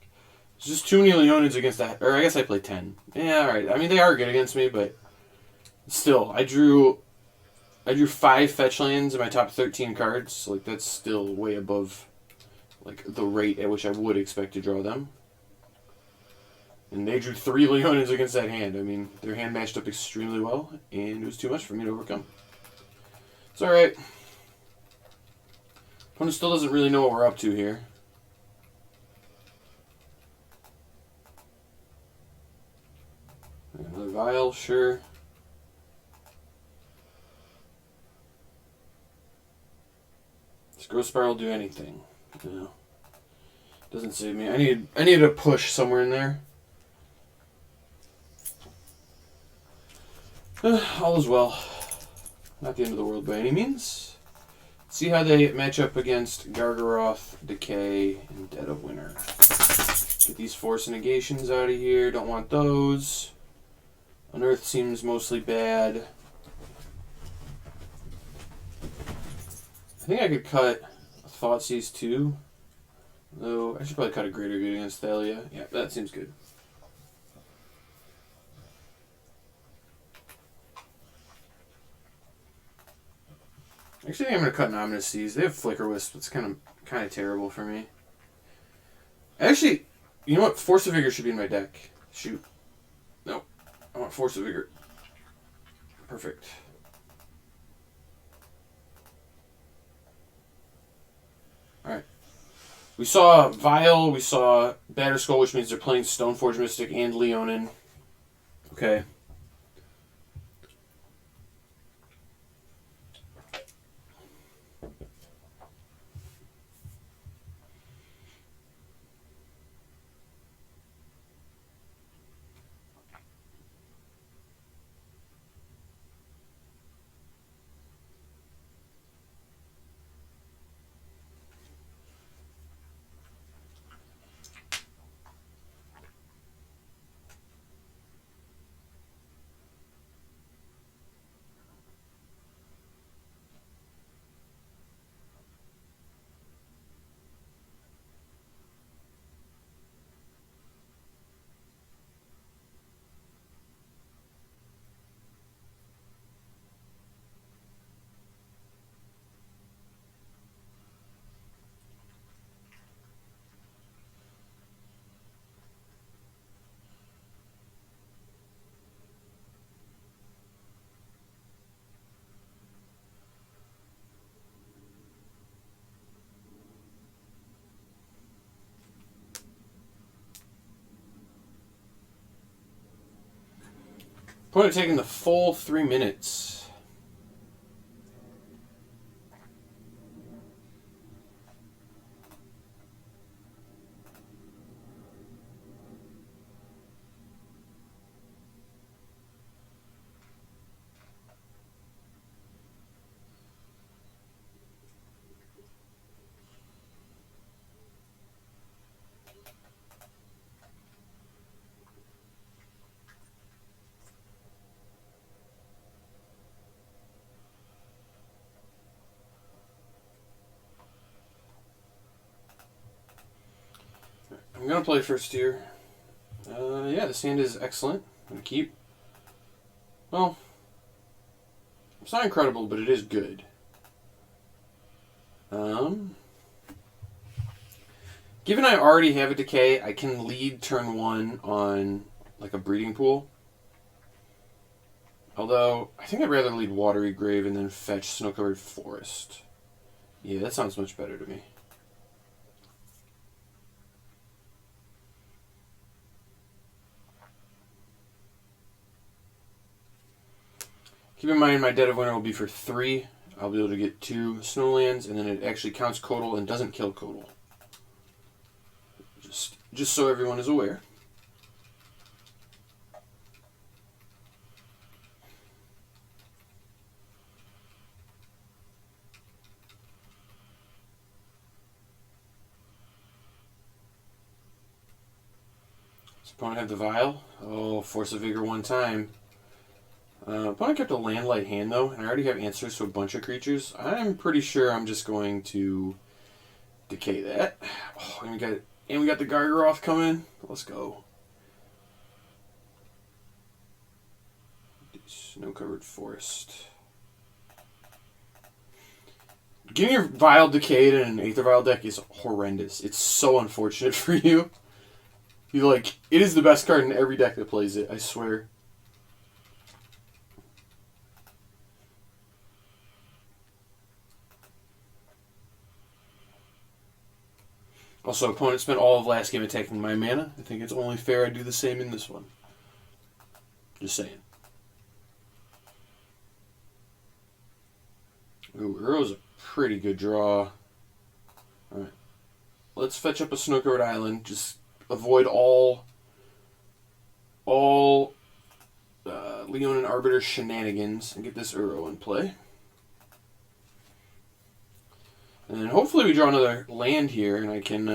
It's just too many Leonins against that. Or I guess I play 10. Yeah, alright. I mean, they are good against me, but... Still, I drew 5 fetch lands in my top 13 cards. Like, that's still way above... like the rate at which I would expect to draw them. And they drew 3 Leonins against that hand. I mean, their hand matched up extremely well, and it was too much for me to overcome. It's alright. Opponent still doesn't really know what we're up to here. Another Vile, sure. Does Growth Spiral do anything? No. Doesn't save me. I need a push somewhere in there. All is well. Not the end of the world by any means. See how they match up against Gargaroth, Decay, and Dead of Winter. Get these Force Negations out of here. Don't want those. Unearth seems mostly bad. I think I could cut a Thoughtseize too. Though I should probably cut a Greater Good against Thalia. Yeah, that seems good. Actually, I think I'm gonna cut an Ominous Seas. They have Flicker Wisp. It's kind of terrible for me. Actually, You know what? Force of Vigor should be in my deck. Shoot. No. I want Force of Vigor. Perfect. Alright. We saw Vile, we saw Batterskull, which means they're playing Stoneforge Mystic and Leonin. Okay. Opponent taking the full 3 minutes. I'm going to play first here. Yeah, this hand is excellent. I'm going to keep. Well, it's not incredible, but it is good. Given I already have a Decay, I can lead turn 1 on like a Breeding Pool. Although, I think I'd rather lead Watery Grave and then fetch Snow-Covered Forest. Yeah, that sounds much better to me. Keep in mind my Dead of Winter will be for 3. I'll be able to get 2 Snowlands, and then it actually counts Codal and doesn't kill Codal. Just so everyone is aware. Does opponent have the Vial? Oh, Force of Vigor 1 time. Opponent kept a land-light hand, though, and I already have answers to a bunch of creatures. I'm pretty sure I'm just going to decay that. Oh, and we got the Gargaroth coming. Let's go. Snow-covered forest. Getting your Vile decayed in an Aether Vial deck is horrendous. It's so unfortunate for you. It is the best card in every deck that plays it, I swear. Also, opponent spent all of last game attacking my mana. I think it's only fair I do the same in this one. Just saying. Ooh, Uro's a pretty good draw. Alright. Let's fetch up a Snow-Covered Island. Just avoid all Leon and Arbiter shenanigans and get this Uro in play. And then hopefully we draw another land here and I can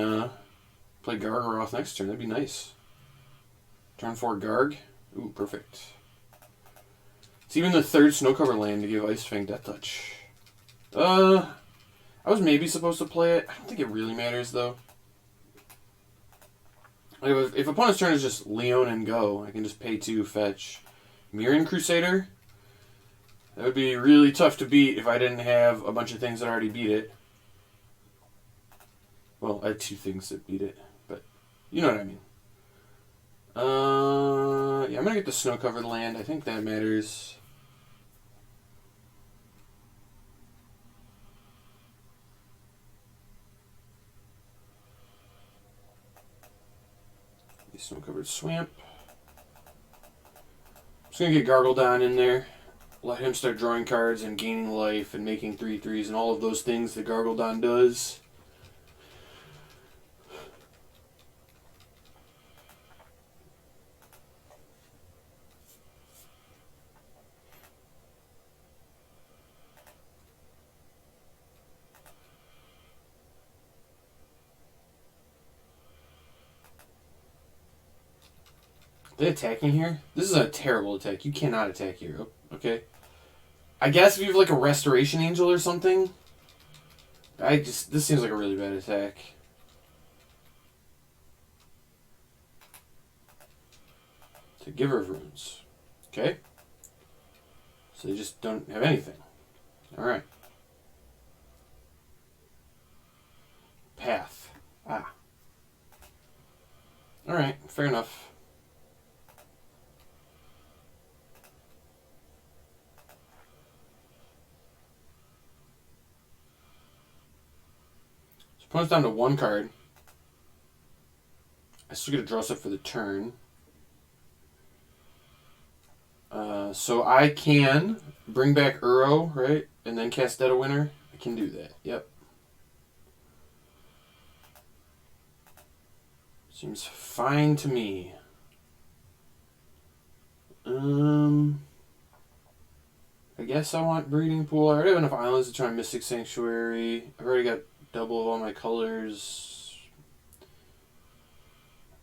play Gargaroth next turn. That'd be nice. Turn 4 Garg. Ooh, perfect. It's even the 3rd Snow-Cover land to give Ice Fang Death Touch. I was maybe supposed to play it. I don't think it really matters, though. If opponent's turn is just Leon and go, I can just pay 2, fetch Mirran Crusader. That would be really tough to beat if I didn't have a bunch of things that already beat it. Well, I had 2 things that beat it, but You know what I mean. Yeah, I'm gonna get the snow-covered land. I think that matters. The snow-covered swamp. I'm just gonna get Gargledon in there. Let him start drawing cards and gaining life and making 3/3s and all of those things that Gargledon does. Are they attacking here? This is a terrible attack. You cannot attack here. Okay. I guess if you have like a Restoration Angel or something. This seems like a really bad attack. To Giver of Runes. Okay. So they just don't have anything. Alright. Path. Ah. Alright, fair enough. Opponent's down to 1 card. I still get a draw set for the turn. So I can bring back Uro, right? And then cast Dead of Winter. I can do that. Yep. Seems fine to me. I guess I want Breeding Pool. I already have enough islands to try Mystic Sanctuary. I've already got double of all my colors.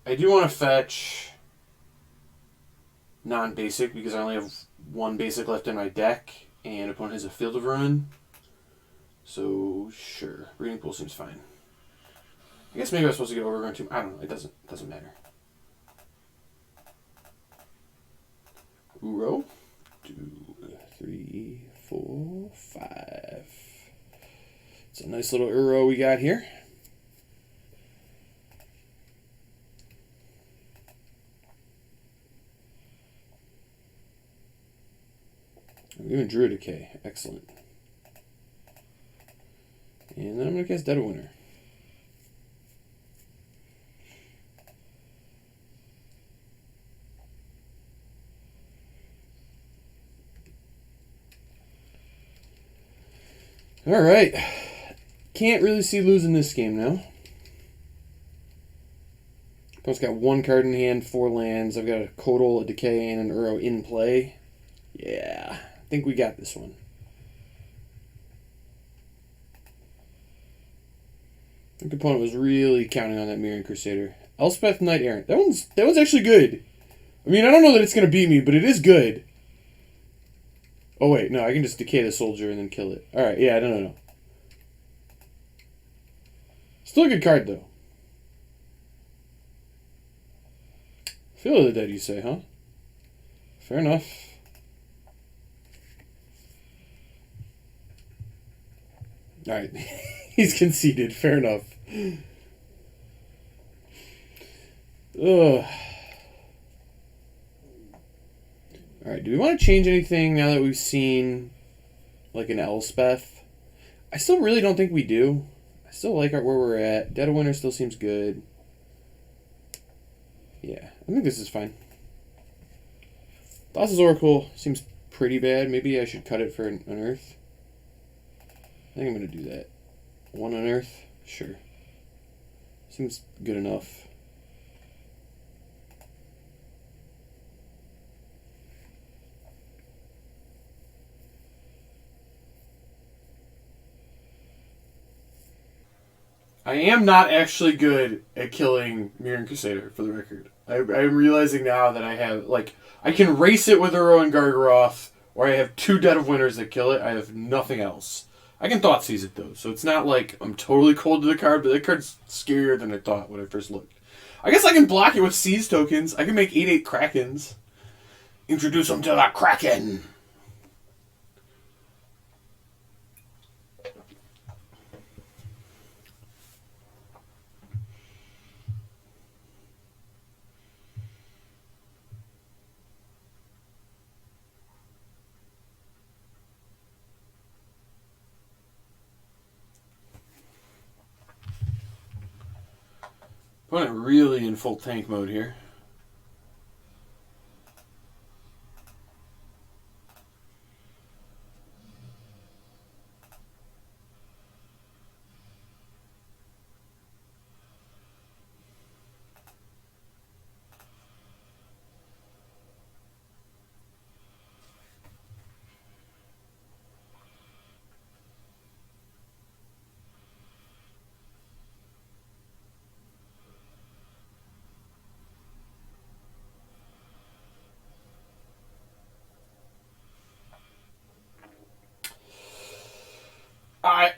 I do want to fetch non-basic because I only have 1 basic left in my deck and opponent has a Field of Ruin. So sure, Breeding Pool seems fine. I guess maybe I was supposed to get Overgrown Tomb. I don't know. It doesn't matter. Uro. 2, 3, 4, 5. It's a nice little Uro we got here. I'm giving Druid Decay. Excellent. And then I'm going to cast Dead of Winter. Alright. Can't really see losing this game now. Opponent's got 1 card in hand, 4 lands. I've got a Codal, a Decay, and an Uro in play. Yeah, I think we got this one. I think the opponent was really counting on that Mirran Crusader. Elspeth Knight Errant. That one's actually good. I mean, I don't know that it's going to beat me, but it is good. Oh, wait. No, I can just decay the soldier and then kill it. Alright, yeah, no. Still a good card, though. Feel of the Dead, you say, huh? Fair enough. Alright. He's conceded. Fair enough. Ugh. Alright, do we want to change anything now that we've seen like an Elspeth? I still really don't think we do. I still like where we're at. Dead of Winter still seems good. Yeah, I think this is fine. Thassa's Oracle seems pretty bad. Maybe I should cut it for an Unearth. I think I'm going to do that. 1 Unearth? Sure. Seems good enough. I am not actually good at killing Mirran Crusader, for the record. I'm realizing now that I have, like, I can race it with Uro and Gargaroth, or I have 2 Dead of Winters that kill it. I have nothing else. I can Thoughtseize it, though, so it's not like I'm totally cold to the card, but that card's scarier than I thought when I first looked. I guess I can block it with Seize tokens. I can make 8/8 Krakens. Introduce them to the Kraken! Opponent really in full tank mode here.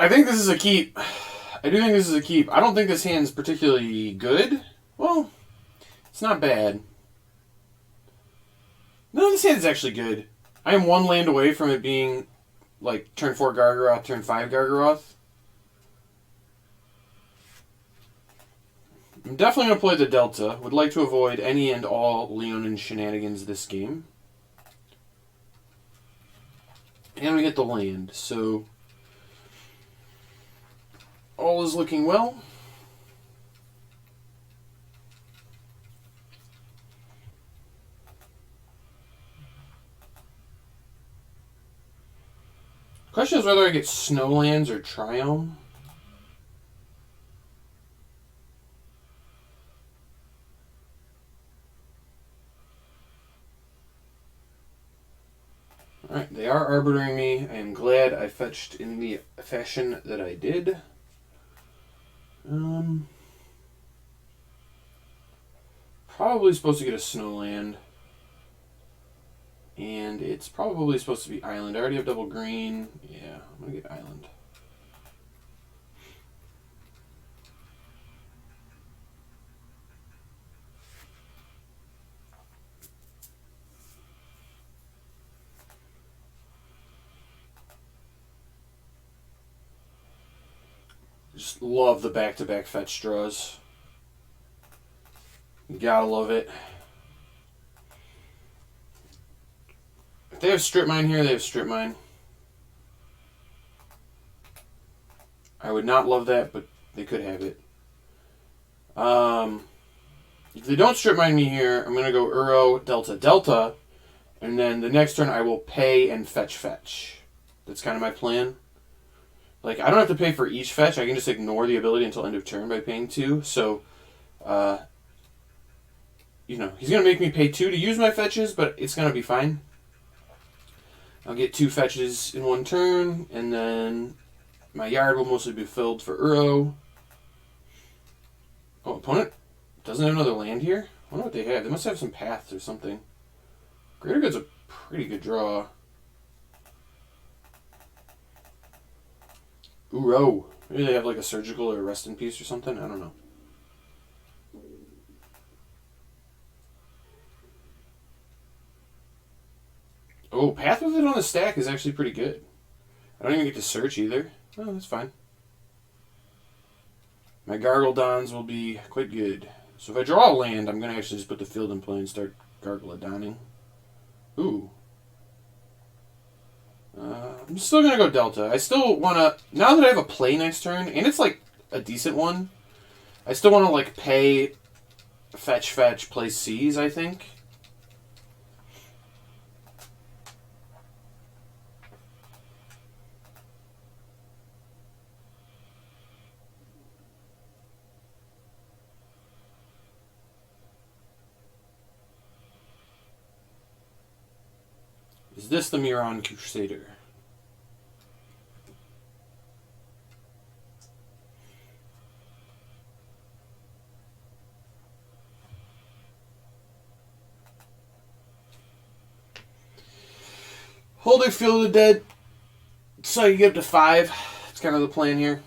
I think this is a keep. I do think this is a keep. I don't think this hand's particularly good. Well, it's not bad. No, this hand is actually good. I am one land away from it being like turn 4 Gargaroth, turn 5 Gargaroth. I'm definitely going to play the Delta. Would like to avoid any and all Leonin shenanigans this game. And we get the land, so all is looking well. Question is whether I get Snowlands or Triome. Alright, they are arbitering me. I am glad I fetched in the fashion that I did. Probably supposed to get a Snowland. And it's probably supposed to be Island. I already have double green. Yeah, I'm going to get Island. Just love the back-to-back fetch draws. You gotta love it. If they have Strip Mine here, they have Strip Mine. I would not love that, but they could have it. If they don't Strip Mine me here, I'm going to go Uro, Delta, Delta, and then the next turn I will pay and fetch. That's kind of my plan. Like, I don't have to pay for each fetch. I can just ignore the ability until end of turn by paying 2. So, you know, he's going to make me pay 2 to use my fetches, but it's going to be fine. I'll get 2 fetches in one turn, and then my yard will mostly be filled for Uro. Oh, opponent doesn't have another land here? I wonder what they have. They must have some paths or something. Greater Good's a pretty good draw. Uro. Maybe they have like a Surgical or a Rest in Peace or something? I don't know. Oh, Path with it on the stack is actually pretty good. I don't even get to search either. Oh, that's fine. My Gargledons will be quite good. So if I draw a land, I'm going to actually just put the field in play and start Gargledoning. Ooh. I'm still going to go Delta. I still want to, now that I have a play next turn, and it's like a decent one, I still want to like pay, fetch, play C's, I think. Is this the Miran Crusader? Holding Field of the Dead so you get up to 5. That's kind of the plan here.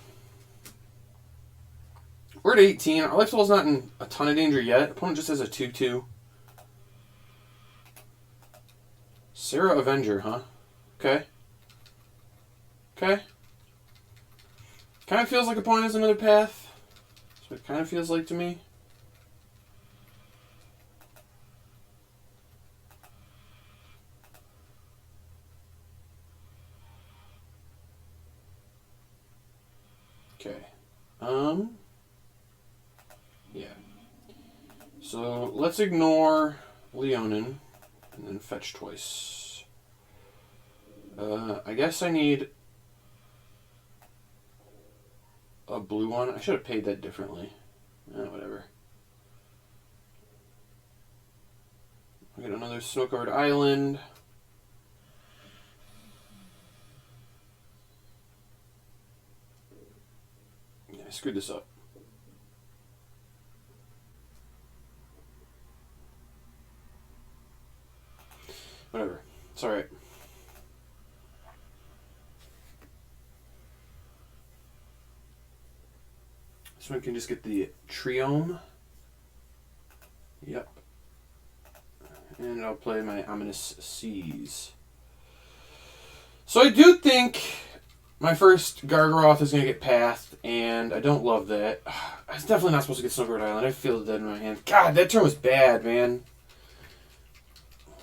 We're at 18. Our lifesteal's not in a ton of danger yet. Opponent just has a 2-2. Sarah Avenger, huh? Okay. Okay. Kind of feels like opponent has another path. That's what it kind of feels like to me. Okay. Yeah. So let's ignore Leonin and then fetch twice. I guess I need a blue one. I should have paid that differently. Whatever. I get another snow-covered island. Yeah, I screwed this up. Whatever. It's alright. This one can just get the Triome. Yep. And I'll play my Ominous Seas. So I do think my first Gargaroth is going to get pathed, and I don't love that. I was definitely not supposed to get Snowbird Island. I feel the dead in my hand. God, that turn was bad, man.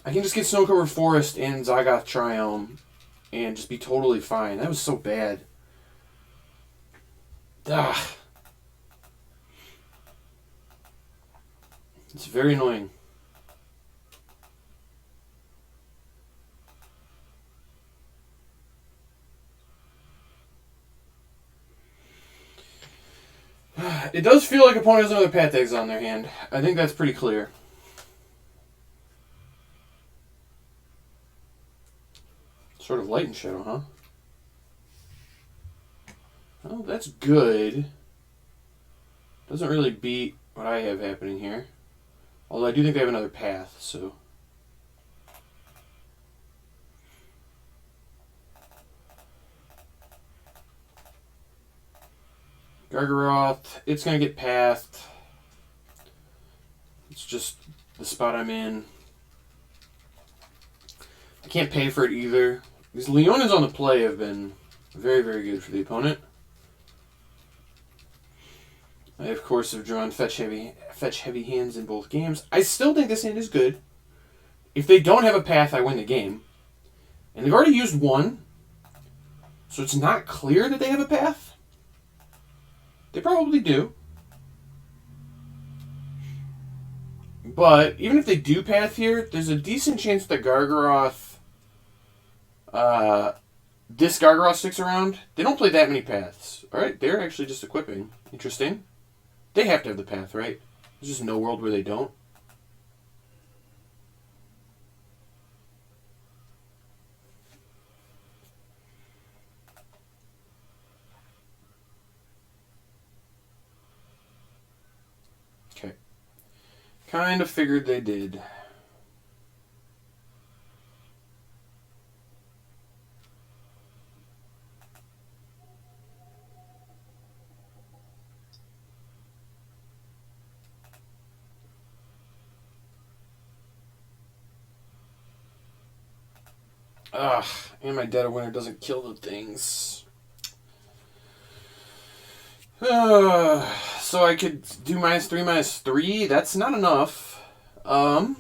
I can just get Snow-Covered Forest and Zagoth Triome and just be totally fine. That was so bad. Ugh. It's very annoying. It does feel like opponent has another Path Eggs on their hand. I think that's pretty clear. Sort of Light and Shadow, huh? Well, that's good. Doesn't really beat what I have happening here. Although I do think they have another path, so... Gargaroth, it's going to get pathed. It's just the spot I'm in. I can't pay for it either. These Leonins on the play have been very, very good for the opponent. I, of course, have drawn fetch heavy hands in both games. I still think this hand is good. If they don't have a path, I win the game. And they've already used one, so it's not clear that they have a path. They probably do. But even if they do path here, there's a decent chance that Gargaroth, this Gargaroth sticks around. They don't play that many paths. Alright, they're actually just equipping. Interesting. They have to have the path, right? There's just no world where they don't. Okay. Kind of figured they did. Ugh, and my Dead of Winter doesn't kill the things. So I could do -3/-3. That's not enough. Yeah,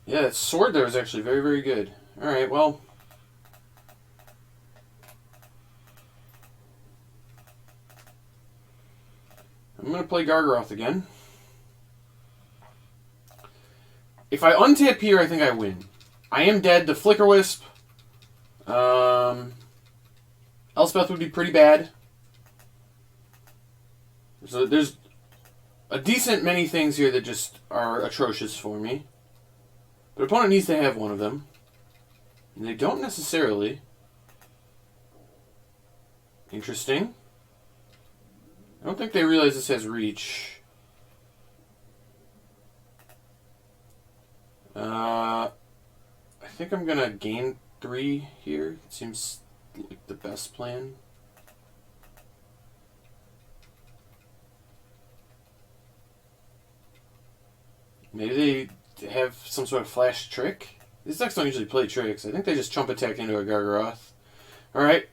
that sword there is actually very, very good. Alright, well. I'm going to play Gargaroth again. If I untap here, I think I win. I am dead to Flicker Wisp. Elspeth would be pretty bad. So there's a decent many things here that just are atrocious for me. But opponent needs to have one of them. And they don't necessarily. Interesting. I don't think they realize this has reach. I think I'm going to gain 3 here. It seems like the best plan. Maybe they have some sort of flash trick? These decks don't usually play tricks. I think they just chump attack into a Gargaroth. Alright.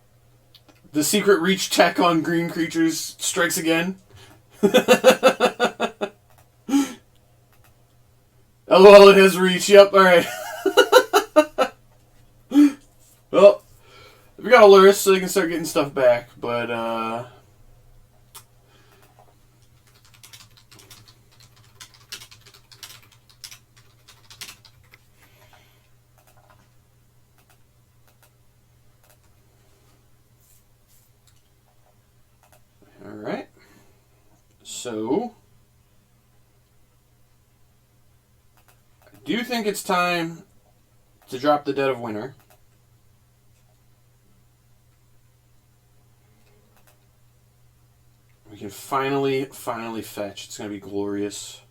The secret reach tech on green creatures strikes again. LOL, it has reach. Yep, alright. Well, We got a Luris so they can start getting stuff back, but alright. So I do think it's time to drop the Dead of Winter. We can finally fetch. It's going to be glorious.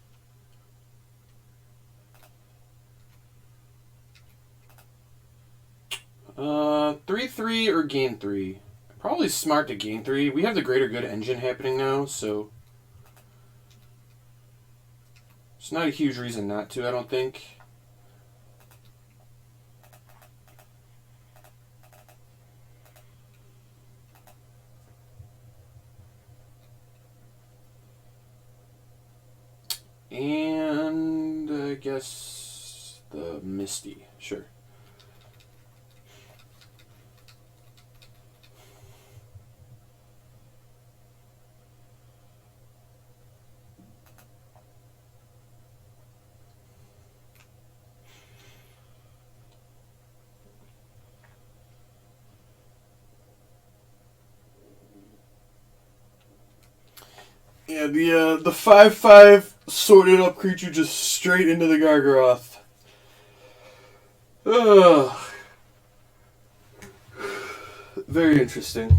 Uh, 3/3 or gain 3. Probably smart to gain 3. We have the greater good engine happening now, so it's not a huge reason not to, I don't think. And I guess the Misty, sure. Yeah, the 5/5 sorted up creature just straight into the Gargaroth. Ugh. Very interesting.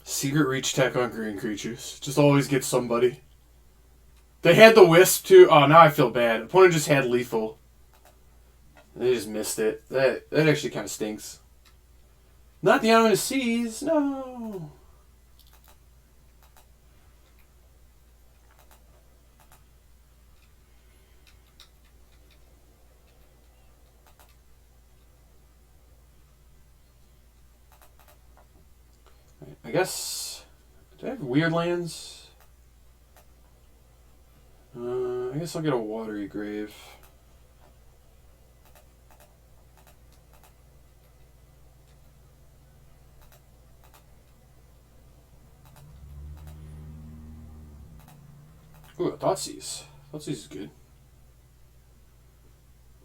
Secret reach tech on green creatures. Just always get somebody. They had the Wisp too. Oh, now I feel bad. Opponent just had lethal. They just missed it. That actually kind of stinks. Not the Ominous Seas. No. I guess. Do I have weird lands? I guess I'll get a Watery Grave. Ooh, Thoughtseize. Thoughtseize is good.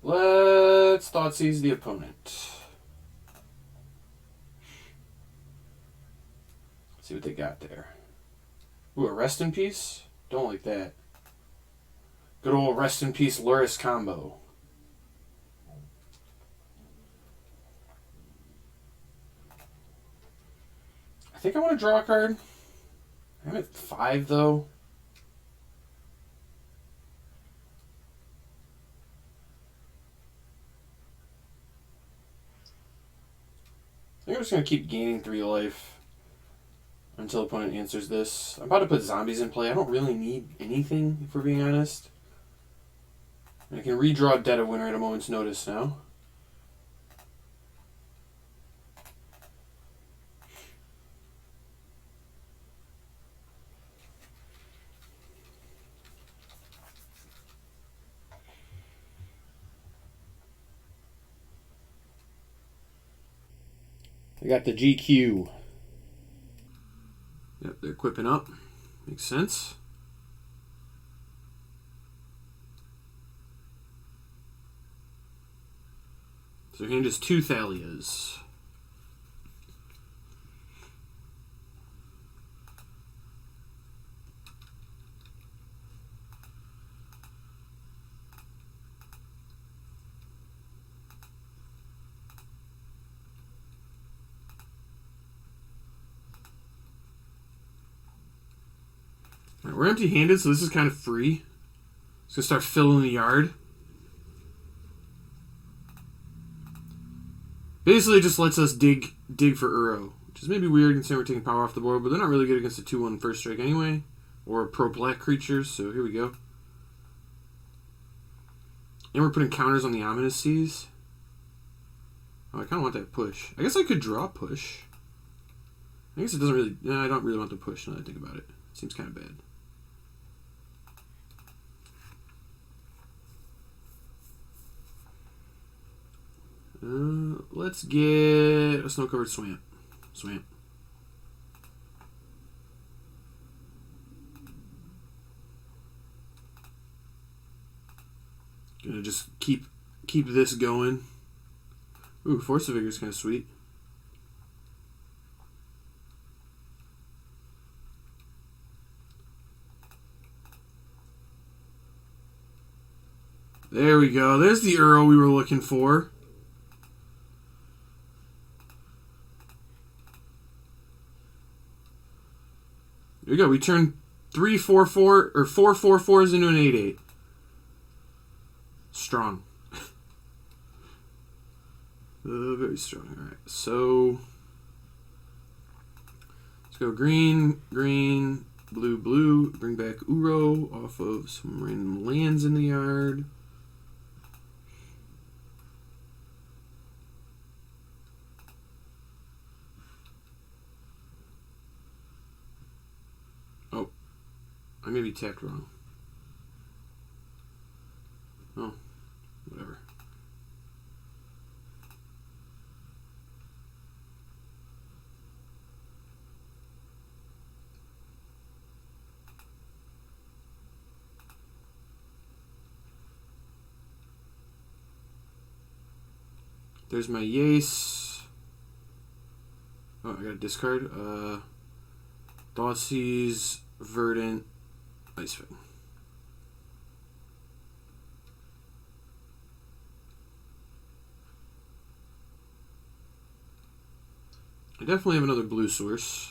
Let's Thoughtseize the opponent. Let's see what they got there. Ooh, a Rest in Peace? Don't like that. Good old Rest in Peace Luris combo. I think I want to draw a card. I'm at 5 though. I think I'm just going to keep gaining 3 life until opponent answers this. I'm about to put zombies in play. I don't really need anything, if we're being honest. I can redraw Dead of Winter at a moment's notice now. I got the GQ. Yep, they're equipping up. Makes sense. So your hand is 2 Thalias. Alright, we're empty-handed, so this is kind of free. It's gonna start filling the yard. Basically, it just lets us dig for Uro, which is maybe weird considering we're taking power off the board, but they're not really good against a 2/1 first strike anyway, or pro-black creatures, so here we go. And we're putting counters on the Ominous Seas. Oh, I kind of want that push. I guess I could draw push. I guess it doesn't really... No, I don't really want the push now that I think about it. Seems kind of bad. Let's get a snow-covered swamp. Swamp. Gonna just keep this going. Ooh, Force of Vigor is kind of sweet. There we go. There's the Earl we were looking for. There we go. We turned 3-4-4 or 4-4-4s into an 8-8. Strong. Very strong. All right. So let's go green, green, blue, blue. Bring back Uro off of some random lands in the yard. Oh, I may be tapped wrong. Oh, whatever. There's my Yace. Oh, I got to discard. Thoughtseize, Verdant, Icefang. I definitely have another blue source.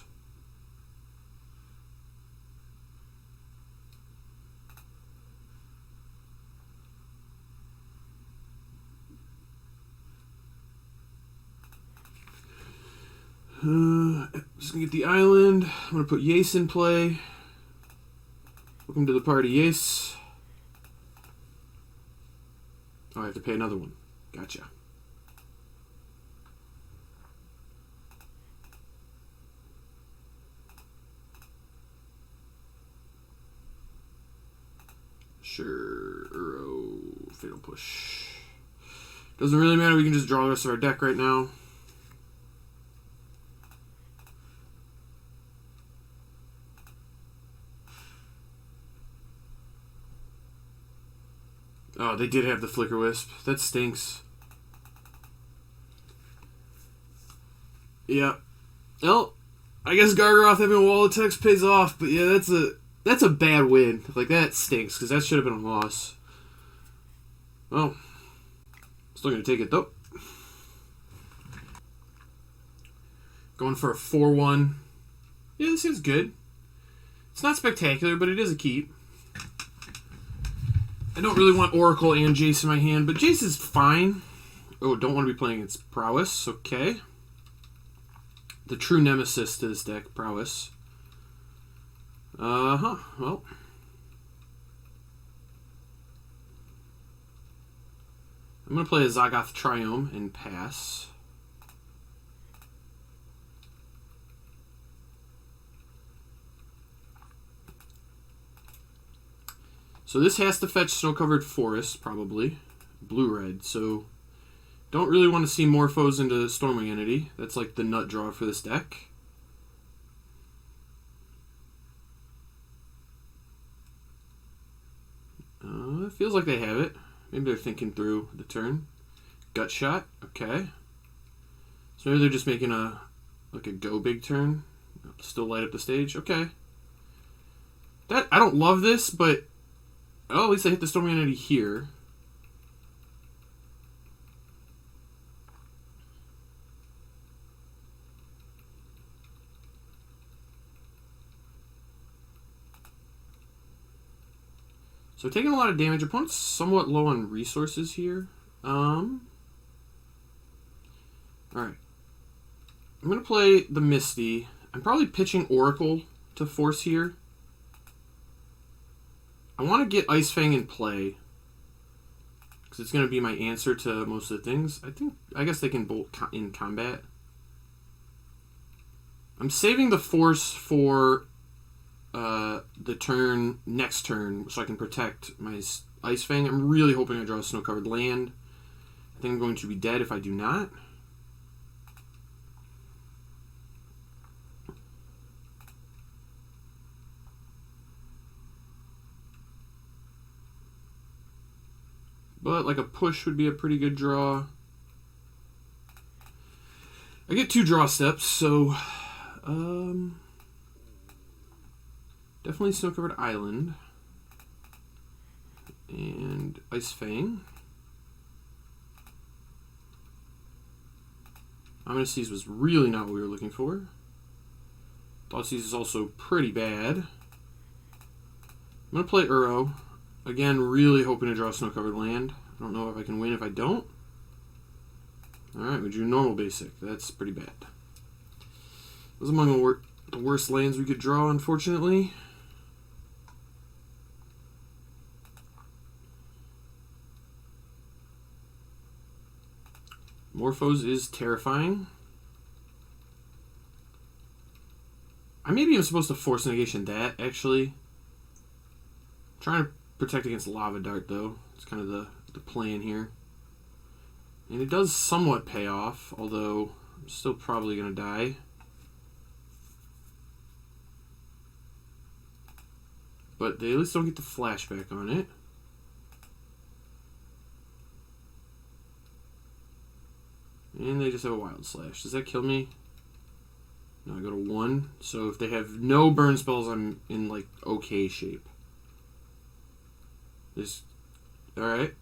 Just gonna get the island. I'm gonna put Yace in play. Welcome to the party, Yace. Oh, I have to pay another one. Gotcha. Sure. Uro. Fatal Push. Doesn't really matter. We can just draw the rest of our deck right now. Oh, they did have the Flicker Wisp. That stinks. Yeah. Well, I guess Gargaroth having a wall of text pays off, but yeah, that's a bad win. Like, that stinks, because that should have been a loss. Well, still going to take it, though. Going for a 4-1. Yeah, this is good. It's not spectacular, but it is a keep. I don't really want Oracle and Jace in my hand, but Jace is fine. Oh, don't want to be playing against Prowess. Okay. The true nemesis to this deck, Prowess. Well. I'm going to play a Zagoth Triome and pass. So this has to fetch Snow-Covered Forest, probably. Blue-red, so don't really want to see Morphos into Stormwing Entity. That's like the nut draw for this deck. It feels like they have it. Maybe they're thinking through the turn. Gut Shot, okay. So maybe they're just making a go big turn. Still light up the stage, okay. I don't love this, but oh, at least I hit the Storming Entity here. So taking a lot of damage. Opponent's somewhat low on resources here. Alright. I'm going to play the Misty. I'm probably pitching Oracle to force here. I want to get Icefang in play, because it's going to be my answer to most of the things. I guess they can bolt in combat. I'm saving the force for the next turn, so I can protect my Icefang. I'm really hoping I draw a snow-covered land. I think I'm going to be dead if I do not. But like a push would be a pretty good draw. I get 2 draw steps, so definitely Snow-Covered Island and Ice Fang. Ominous Seas was really not what we were looking for. Thoughtseize is also pretty bad. I'm going to play Uro. Again, really hoping to draw Snow-Covered Land. I don't know if I can win if I don't. Alright, we drew normal basic. That's pretty bad. It was among the worst lands we could draw, unfortunately. Morphos is terrifying. I maybe am supposed to force negation that, actually. I'm trying to protect against Lava Dart, though. It's kind of the plan here. And it does somewhat pay off, although I'm still probably going to die. But they at least don't get the flashback on it. And they just have a Wild Slash. Does that kill me? No, I go to 1. So if they have no burn spells, I'm in, like, okay shape. Alright.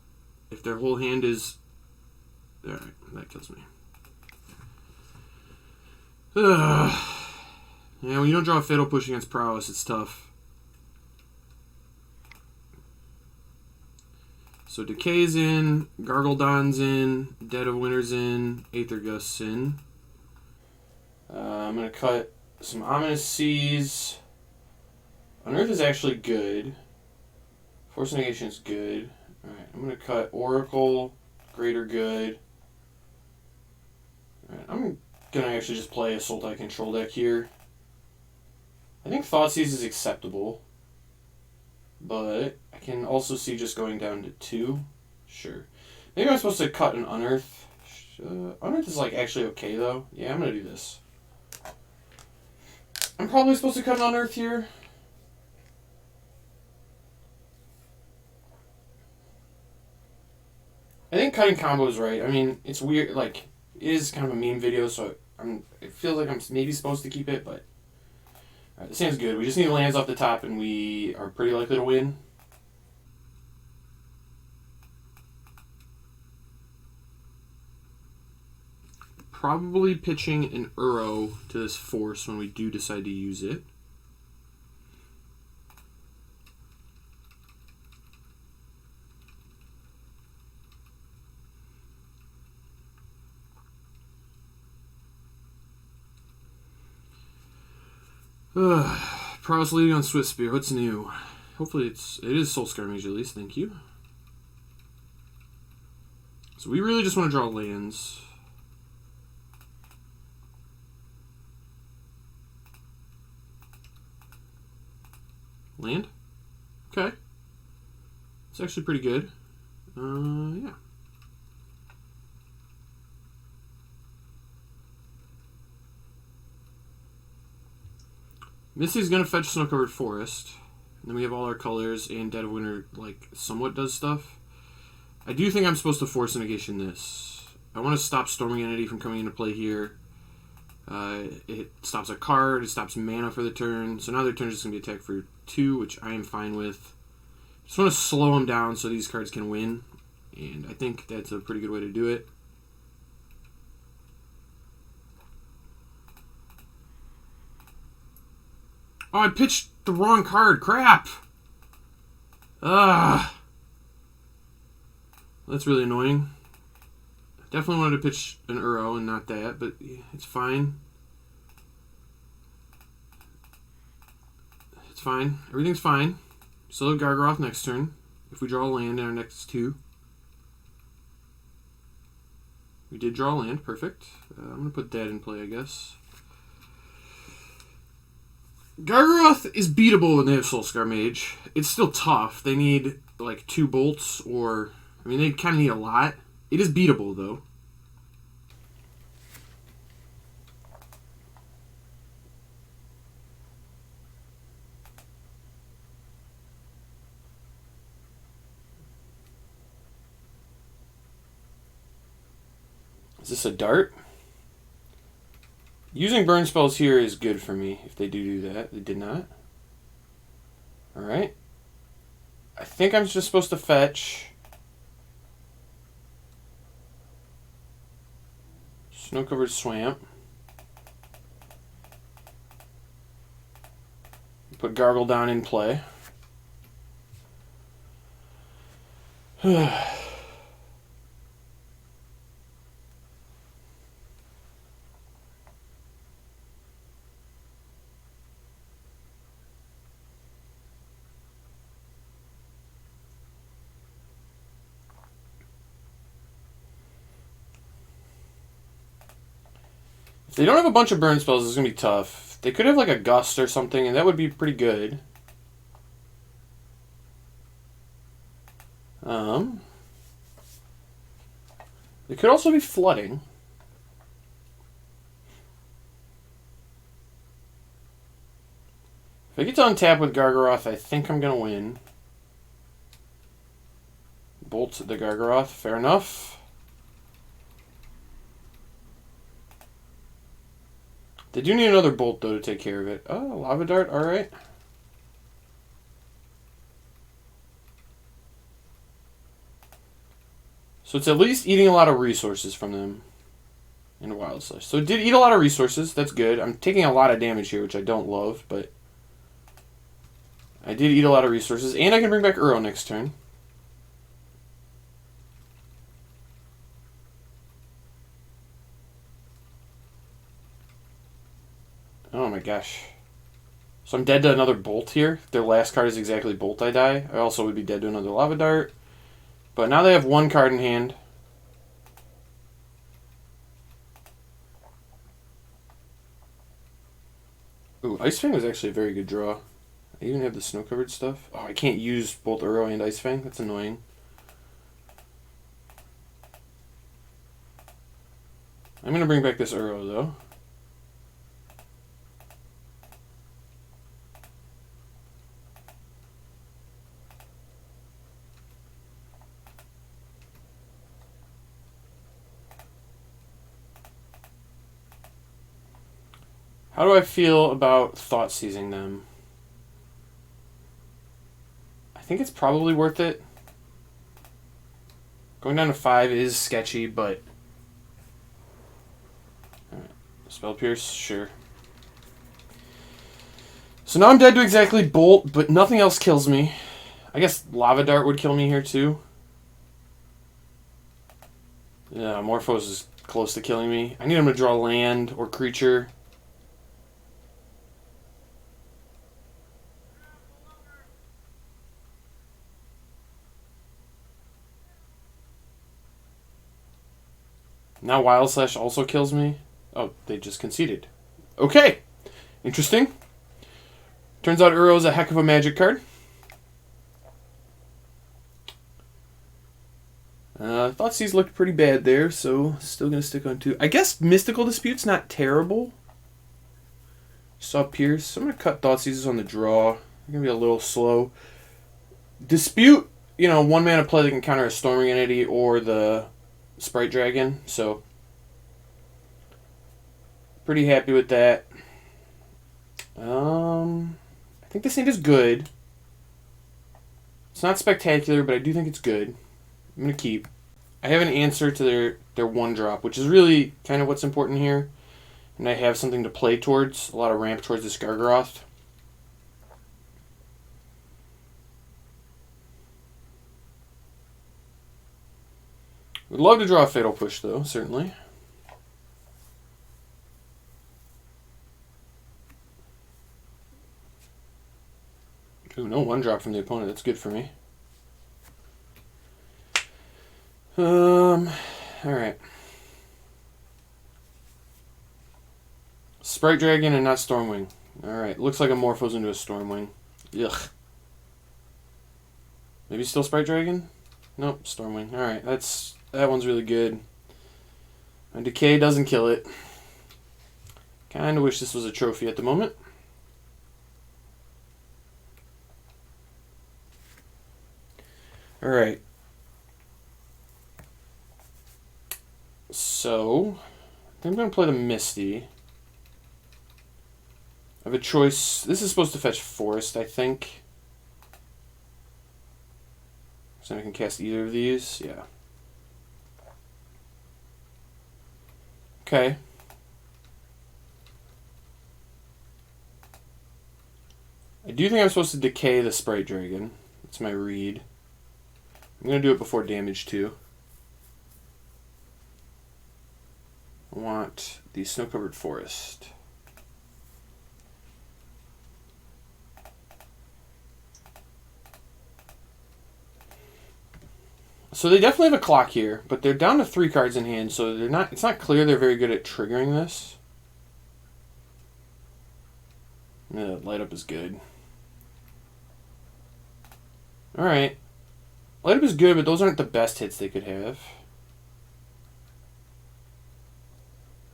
If their whole hand is... Alright, that kills me. Yeah, when you don't draw a Fatal Push against Prowess, it's tough. So Decay's in, Gargledon's in, Dead of Winter's in, Aether Gust's in. I'm going to cut some Ominous Seas. Unearth is actually good. Force Negation is good. Alright, I'm going to cut Oracle, Greater Good. Alright, I'm going to actually just play a Sultai control deck here. I think Thoughtseize is acceptable. But I can also see just going down to 2. Sure. Maybe I'm supposed to cut an Unearth. Unearth is like actually okay though. Yeah, I'm going to do this. I'm probably supposed to cut an Unearth here. I think cutting combo is right. I mean, it's weird. Like, it is kind of a meme video, so it feels like I'm maybe supposed to keep it, but... Alright, this hand's good. We just need lands off the top, and we are pretty likely to win. Probably pitching an Uro to this Force when we do decide to use it. Prowess leading on Swift Spear. What's new? Hopefully it is Soul Scar Mage at least. Thank you. So we really just want to draw lands. Land? Okay. It's actually pretty good. Yeah. Misty's gonna fetch Snow-Covered Forest. And then we have all our colors, and Dead of Winter, like, somewhat does stuff. I do think I'm supposed to force negation this. I want to stop Storming Entity from coming into play here. It stops a card, it stops mana for the turn. So now their turn is just going to be attacked for 2, which I am fine with. Just want to slow them down so these cards can win. And I think that's a pretty good way to do it. Oh, I pitched the wrong card. Crap! That's really annoying. Definitely wanted to pitch an Uro and not that, but it's fine. It's fine. Everything's fine. Still have Gargaroth next turn. If we draw a land in our next 2. We did draw a land. Perfect. I'm going to put that in play, I guess. Gargaroth is beatable when they have Soulscar Mage. It's still tough. They need like 2 bolts, or I mean, they kind of need a lot. It is beatable, though. Is this a dart? Using burn spells here is good for me if they do that. They did not. Alright. I think I'm just supposed to fetch. Snow-covered swamp. Put Gargle down in play. If they don't have a bunch of burn spells, it's going to be tough. They could have like a gust or something, and that would be pretty good. They could also be flooding. If I get to untap with Gargaroth, I think I'm going to win. Bolt the Gargaroth, fair enough. They do need another bolt, though, to take care of it. Oh, Lava Dart, alright. So it's at least eating a lot of resources from them in Wild Slash. So it did eat a lot of resources. That's good. I'm taking a lot of damage here, which I don't love, but I did eat a lot of resources. And I can bring back Uro next turn. Oh my gosh. So I'm dead to another Bolt here. If their last card is exactly Bolt, I die. I also would be dead to another Lava Dart. But now they have one card in hand. Ooh, Ice Fang was actually a very good draw. I even have the snow-covered stuff. Oh, I can't use both Uro and Ice Fang. That's annoying. I'm going to bring back this Uro, though. How do I feel about thought seizing them? I think it's probably worth it. Going down to 5 is sketchy, but... Alright. Spell Pierce, sure. So now I'm dead to exactly Bolt, but nothing else kills me. I guess Lava Dart would kill me here too. Yeah, Morphos is close to killing me. I need him to draw land or creature. Now Wild Slash also kills me. Oh, they just conceded. Okay. Interesting. Turns out Uro is a heck of a magic card. Thoughtseize looked pretty bad there, so still going to stick on 2. I guess Mystical Dispute's not terrible. Saw Pierce. So I'm going to cut Thoughtseizes on the draw. They're going to be a little slow. Dispute, you know, 1 mana play that can counter a Storming Entity or the Sprite Dragon, so pretty happy with that. I think this hand is good. It's not spectacular, but I do think it's good. I'm going to keep. I have an answer to their 1-drop, which is really kind of what's important here. And I have something to play towards, a lot of ramp towards this Gargaroth. Would love to draw a Fatal Push, though, certainly. Ooh, no 1-drop from the opponent. That's good for me. Alright. Sprite Dragon and not Stormwing. Alright, looks like a Morphos into a Stormwing. Ugh. Maybe still Sprite Dragon? Nope, Stormwing. Alright, that's That one's really good. My decay doesn't kill it. Kind of wish this was a trophy at the moment. Alright. So, I think I'm going to play the Misty. I have a choice. This is supposed to fetch Forest, I think. So I can cast either of these. Yeah. Okay. I do think I'm supposed to decay the Sprite Dragon. That's my read. I'm going to do it before damage too. I want the Snow-Covered Forest. So they definitely have a clock here, but they're down to 3 cards in hand, so they're not. It's not clear they're very good at triggering this. Yeah, light up is good. Alright. Light up is good, but those aren't the best hits they could have.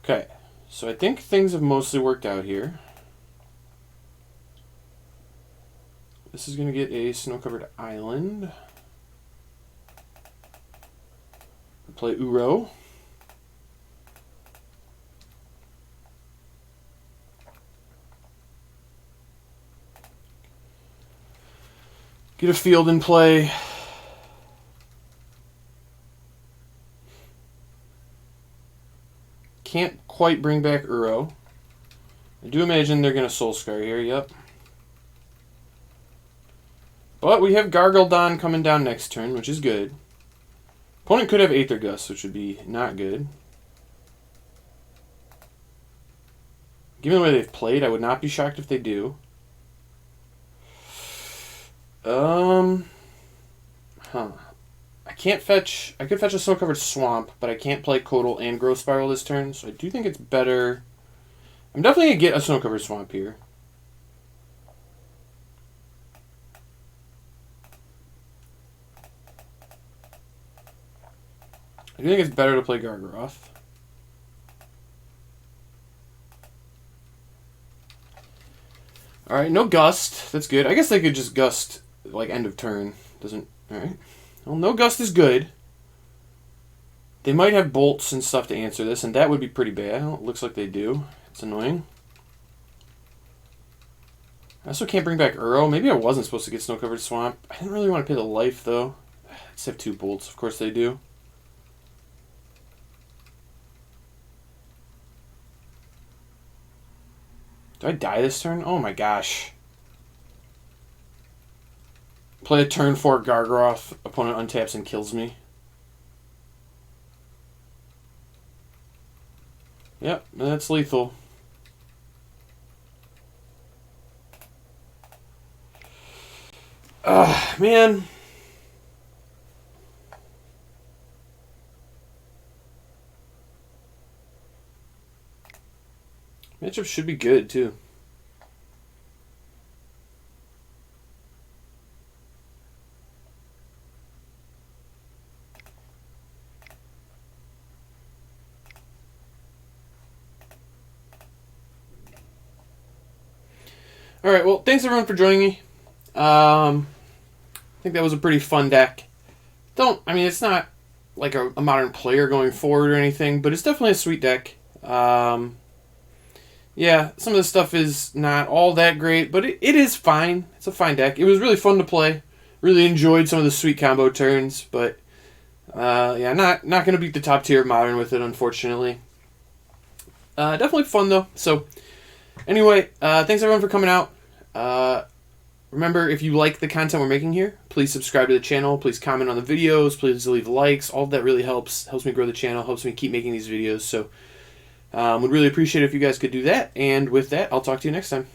Okay, so I think things have mostly worked out here. This is going to get a Snow-Covered Island. Play Uro. Get a field in play. Can't quite bring back Uro. I do imagine they're going to Soul Scar here, yep. But we have Gargaldon coming down next turn, which is good. Opponent could have Aether Gust, which would be not good. Given the way they've played, I would not be shocked if they do. I can't fetch... I could fetch a Snow-Covered Swamp, but I can't play Codal and Growth Spiral this turn, so I do think it's better... I'm definitely going to get a Snow-Covered Swamp here. I do think it's better to play Gargaroth. Alright, no Gust. That's good. I guess they could just Gust, like, end of turn. Doesn't... Alright. Well, no Gust is good. They might have bolts and stuff to answer this, and that would be pretty bad. Well, it looks like they do. It's annoying. I also can't bring back Uro. Maybe I wasn't supposed to get Snow-Covered Swamp. I didn't really want to pay the life, though. I just have 2 bolts. Of course they do. Do I die this turn? Oh my gosh. Play a turn 4 Gargaroth. Opponent untaps and kills me. Yep, that's lethal. Man. Matchup should be good, too. Alright, well, thanks everyone for joining me. I think that was a pretty fun deck. I mean, it's not like a modern player going forward or anything, but it's definitely a sweet deck. Yeah, some of the stuff is not all that great, but it is fine. It's a fine deck. It was really fun to play. Really enjoyed some of the sweet combo turns, but yeah, not going to beat the top tier of Modern with it, unfortunately. Definitely fun, though. So, anyway, thanks everyone for coming out. Remember, if you like the content we're making here, please subscribe to the channel. Please comment on the videos. Please leave likes. All of that really helps me grow the channel, helps me keep making these videos. So, would really appreciate it if you guys could do that. And with that, I'll talk to you next time.